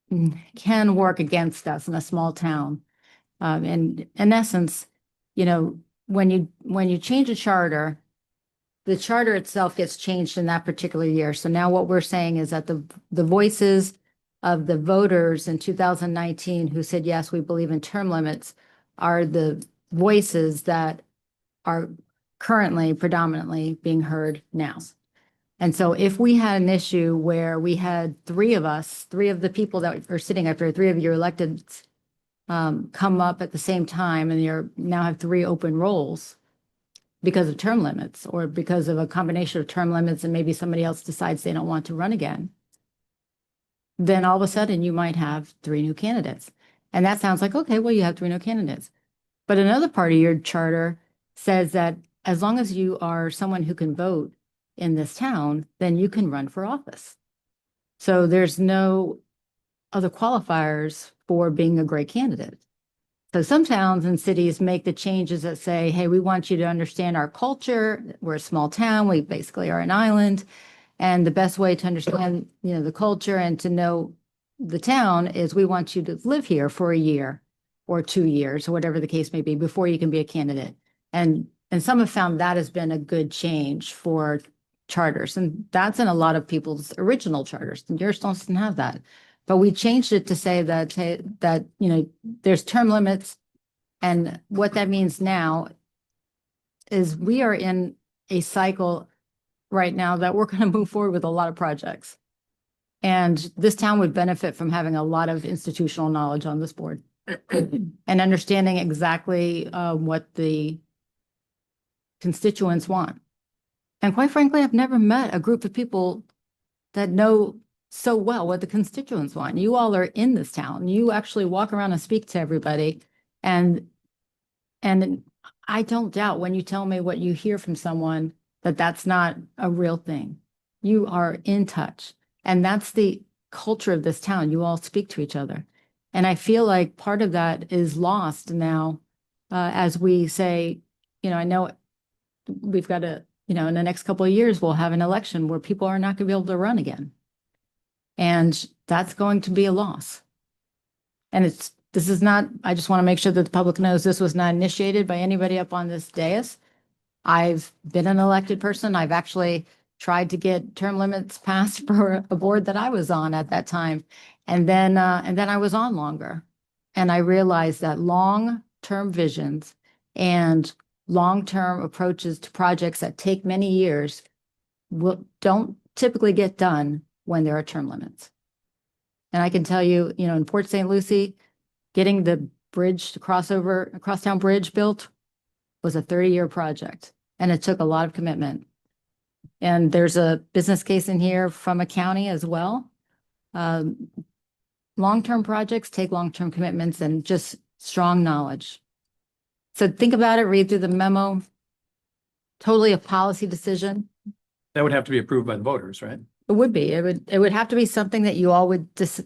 work against us in a small town. And in essence, when you change a charter, the charter itself gets changed in that particular year. So now what we're saying is that the voices of the voters in 2019 who said, yes, we believe in term limits, are the voices that are currently predominantly being heard now. And so if we had an issue where we had three of the people that are sitting up here, three of your electeds, come up at the same time, and you now have three open roles because of term limits, or because of a combination of term limits, and maybe somebody else decides they don't want to run again, then all of a sudden you might have three new candidates. And that sounds like, okay, well, you have three new candidates. But another part of your charter says that as long as you are someone who can vote in this town, then you can run for office. So there's no other qualifiers for being a great candidate. So some towns and cities make the changes that say, hey, we want you to understand our culture. We're a small town. We basically are an island. And the best way to understand, the culture and to know the town is we want you to live here for a year or 2 years, or whatever the case may be, before you can be a candidate. And some have found that has been a good change for charters. And that's in a lot of people's original charters. And yours doesn't have that. But we changed it to say that, there's term limits. And what that means now is we are in a cycle right now that we're going to move forward with a lot of projects. And this town would benefit from having a lot of institutional knowledge on this board and understanding exactly what the constituents want. And quite frankly, I've never met a group of people that know so well what the constituents want. You all are in this town. You actually walk around and speak to everybody. And I don't doubt when you tell me what you hear from someone that that's not a real thing. You are in touch. And that's the culture of this town. You all speak to each other. And I feel like part of that is lost now as we say, I know we've got to, in the next couple of years, we'll have an election where people are not going to be able to run again. And that's going to be a loss. And this is not, I just want to make sure that the public knows this was not initiated by anybody up on this dais. I've been an elected person. I've actually tried to get term limits passed for a board that I was on at that time. And then I was on longer. And I realized that long-term visions and long-term approaches to projects that take many years don't typically get done when there are term limits. And I can tell you, in Port St. Lucie, getting the bridge to crosstown bridge built was a 30-year project, and it took a lot of commitment. And there's a business case in here from a county as well. Long-term projects take long-term commitments and just strong knowledge. So think about it, read through the memo. Totally a policy decision. That would have to be approved by the voters, right? It would be. It would have to be something that you all would just,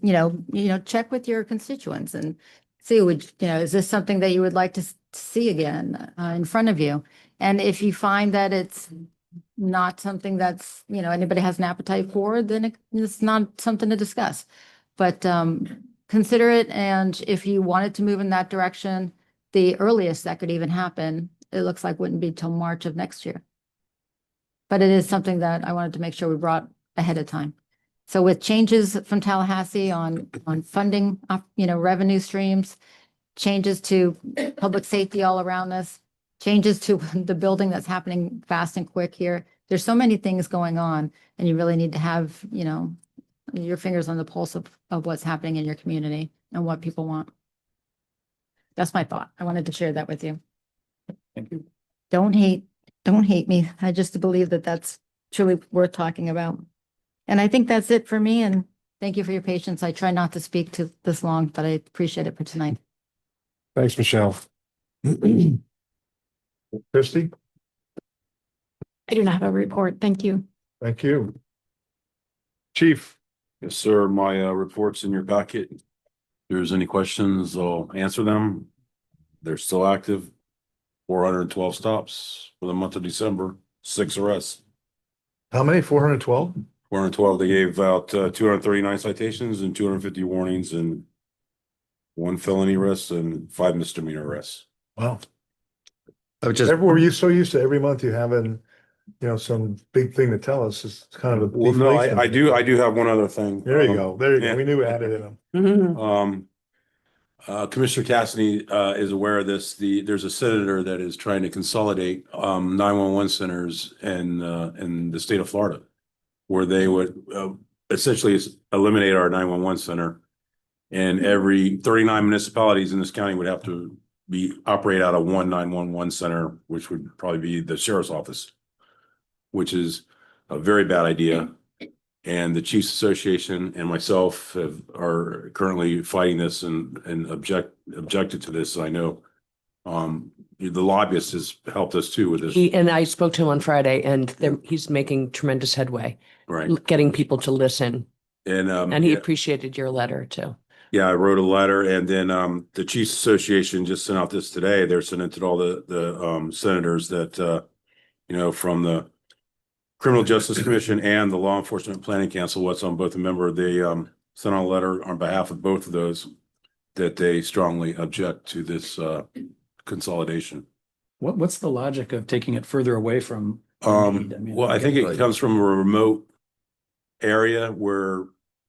check with your constituents and see, is this something that you would like to see again in front of you? And if you find that it's not something that's, anybody has an appetite for, then it's not something to discuss. But consider it. And if you wanted to move in that direction, the earliest that could even happen, it looks like wouldn't be till March of next year. But it is something that I wanted to make sure we brought ahead of time. So with changes from Tallahassee on funding, revenue streams, changes to public safety all around us, changes to the building that's happening fast and quick here. There's so many things going on, and you really need to have, your fingers on the pulse of what's happening in your community and what people want. That's my thought. I wanted to share that with you. Thank you. Don't hate me. I just believe that that's truly worth talking about. And I think that's it for me. And thank you for your patience. I try not to speak to this long, but I appreciate it for tonight. Thanks, Michelle. Christie? I do not have a report. Thank you. Thank you. Chief? Yes, sir. My report's in your packet. If there's any questions, I'll answer them. They're still active. 412 stops for the month of December, 6 arrests. How many? 412? 412. They gave out 239 citations and 250 warnings and 1 felony arrest and 5 misdemeanor arrests. Wow. Were you so used to every month you having, some big thing to tell us? Is kind of a Well, no, I do have one other thing. There you go. There you yeah. go. We knew we had it in them. Commissioner Cassidy is aware of this. There's a senator that is trying to consolidate 911 centers in the state of Florida, where they would essentially eliminate our 911 center, and every 39 municipalities in this county would have to operate out of one 911 center, which would probably be the sheriff's office, which is a very bad idea. And the Chiefs Association and myself are currently fighting this and objected to this. I know the lobbyist has helped us too with this. And I spoke to him on Friday, and he's making tremendous headway, Right. getting people to listen. And he appreciated your letter too. Yeah, I wrote a letter and then the Chiefs Association just sent out this today. They're sending it to all the senators that from the Criminal Justice Commission and the Law Enforcement Planning Council, what's on both a member, they sent out a letter on behalf of both of those that they strongly object to this consolidation. What's the logic of taking it further away from? need? mean, Well, I think it comes from a remote area where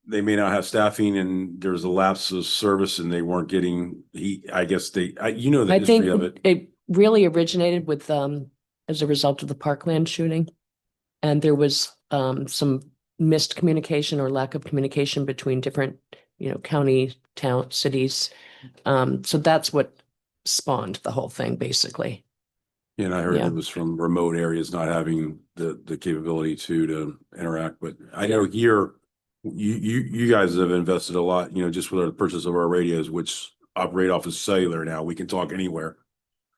they may not have staffing and there's a lapse of service and they weren't getting heat. I guess the I history think of it. it really originated with, as a result of the Parkland shooting. And there was, some missed communication or lack of communication between different, county, town, cities. So that's what spawned the whole thing, basically. And I heard Yeah. it was from remote areas not having the capability to interact, but I know here you guys have invested a lot, just with the purchase of our radios, which operate off of cellular now. We can talk anywhere.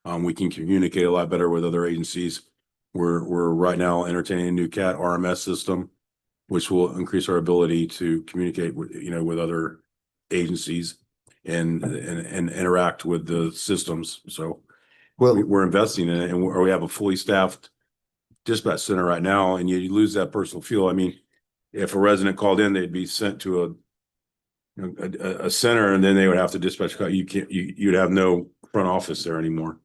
We can communicate a lot better with other agencies. We're right now entertaining a new CAT RMS system, which will increase our ability to communicate with, with other agencies and interact with the systems. So we're investing in it, and we have a fully staffed dispatch center right now, and you lose that personal feel. I mean, if a resident called in, they'd be sent to a center, and then they would have to dispatch. You'd have no front office there anymore.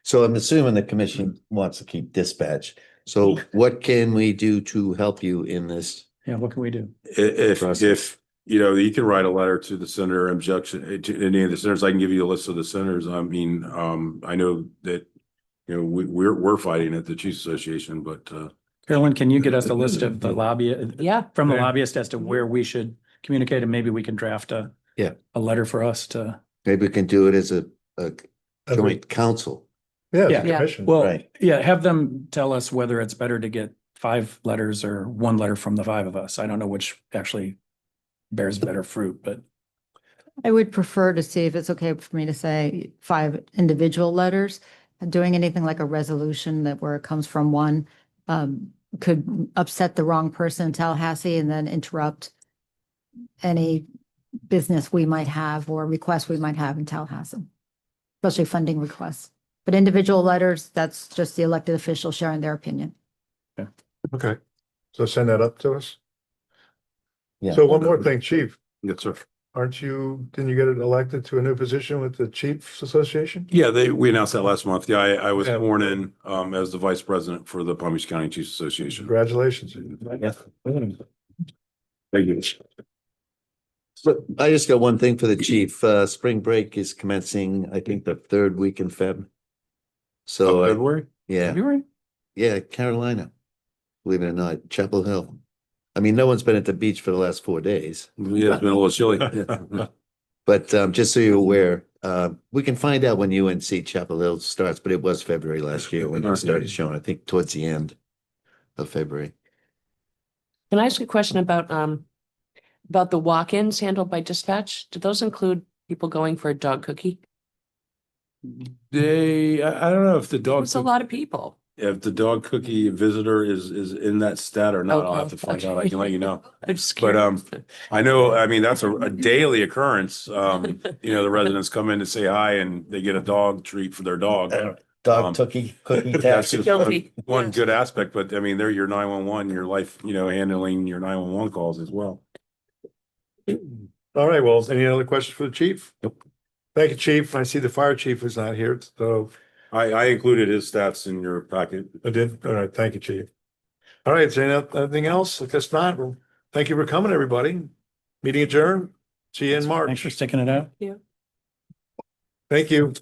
So I'm assuming the commission wants to keep dispatch. So what can we do to help you in this? Yeah, what can we do? If you can write a letter to the senator, objection to any of the senators. I can give you a list of the senators. I mean, I know that we're fighting at the Chiefs Association, but Carolyn, can you get us a list of the lobby? Yeah. From the lobbyist as to where we should communicate, and maybe we can draft a letter for us to. Maybe we can do it as a joint council. Yeah, Yeah. commission. Well, Right. yeah, have them tell us whether it's better to get 5 letters or 1 letter from the 5 of us. I don't know which actually bears better fruit, but I would prefer to see if it's okay for me to say 5 individual letters. Doing anything like a resolution that where it comes from one could upset the wrong person in Tallahassee and then interrupt any business we might have or requests we might have in Tallahassee, especially funding requests. But individual letters, that's just the elected official sharing their opinion. Okay, so send that up to us. Yeah. So one more thing, Chief, yes, sir. didn't you get elected to a new position with the Chiefs Association? Yeah, we announced that last month. Yeah, I was Yeah. sworn in as the vice president for the Palm Beach County Chiefs Association. Congratulations. Thank you. But I just got one thing for the chief. Spring break is commencing, I think, the 3rd week in Feb. So, February? yeah, February? yeah, Carolina, believe it or not, Chapel Hill. I mean, no one's been at the beach for the last 4 days. Yeah, it's been a little chilly. But just so you're aware, we can find out when UNC Chapel Hill starts, but it was February last year when it started showing, I think towards the end of February. Can I ask a question about the walk-ins handled by dispatch? Do those include people going for a dog cookie? I don't know if the dog. It's a lot of people. If the dog cookie visitor is in that stat or not, I'll have to find out. I can let you know. I'm just But curious. I know, I mean, that's a daily occurrence. The residents come in to say hi and they get a dog treat for their dog. Dog cookie That's just Guilty. one Yes. good aspect, but I mean, they're your 911, your life, handling your 911 calls as well. All right, well, any other questions for the chief? Nope. Thank you, chief. I see the fire chief is not here, so I included his stats in your packet. I did. All right, thank you, chief. All right, is there anything else? I guess not. Well, thank you for coming, everybody. Meeting adjourned. See you in Thanks March. for sticking it out. Thank you.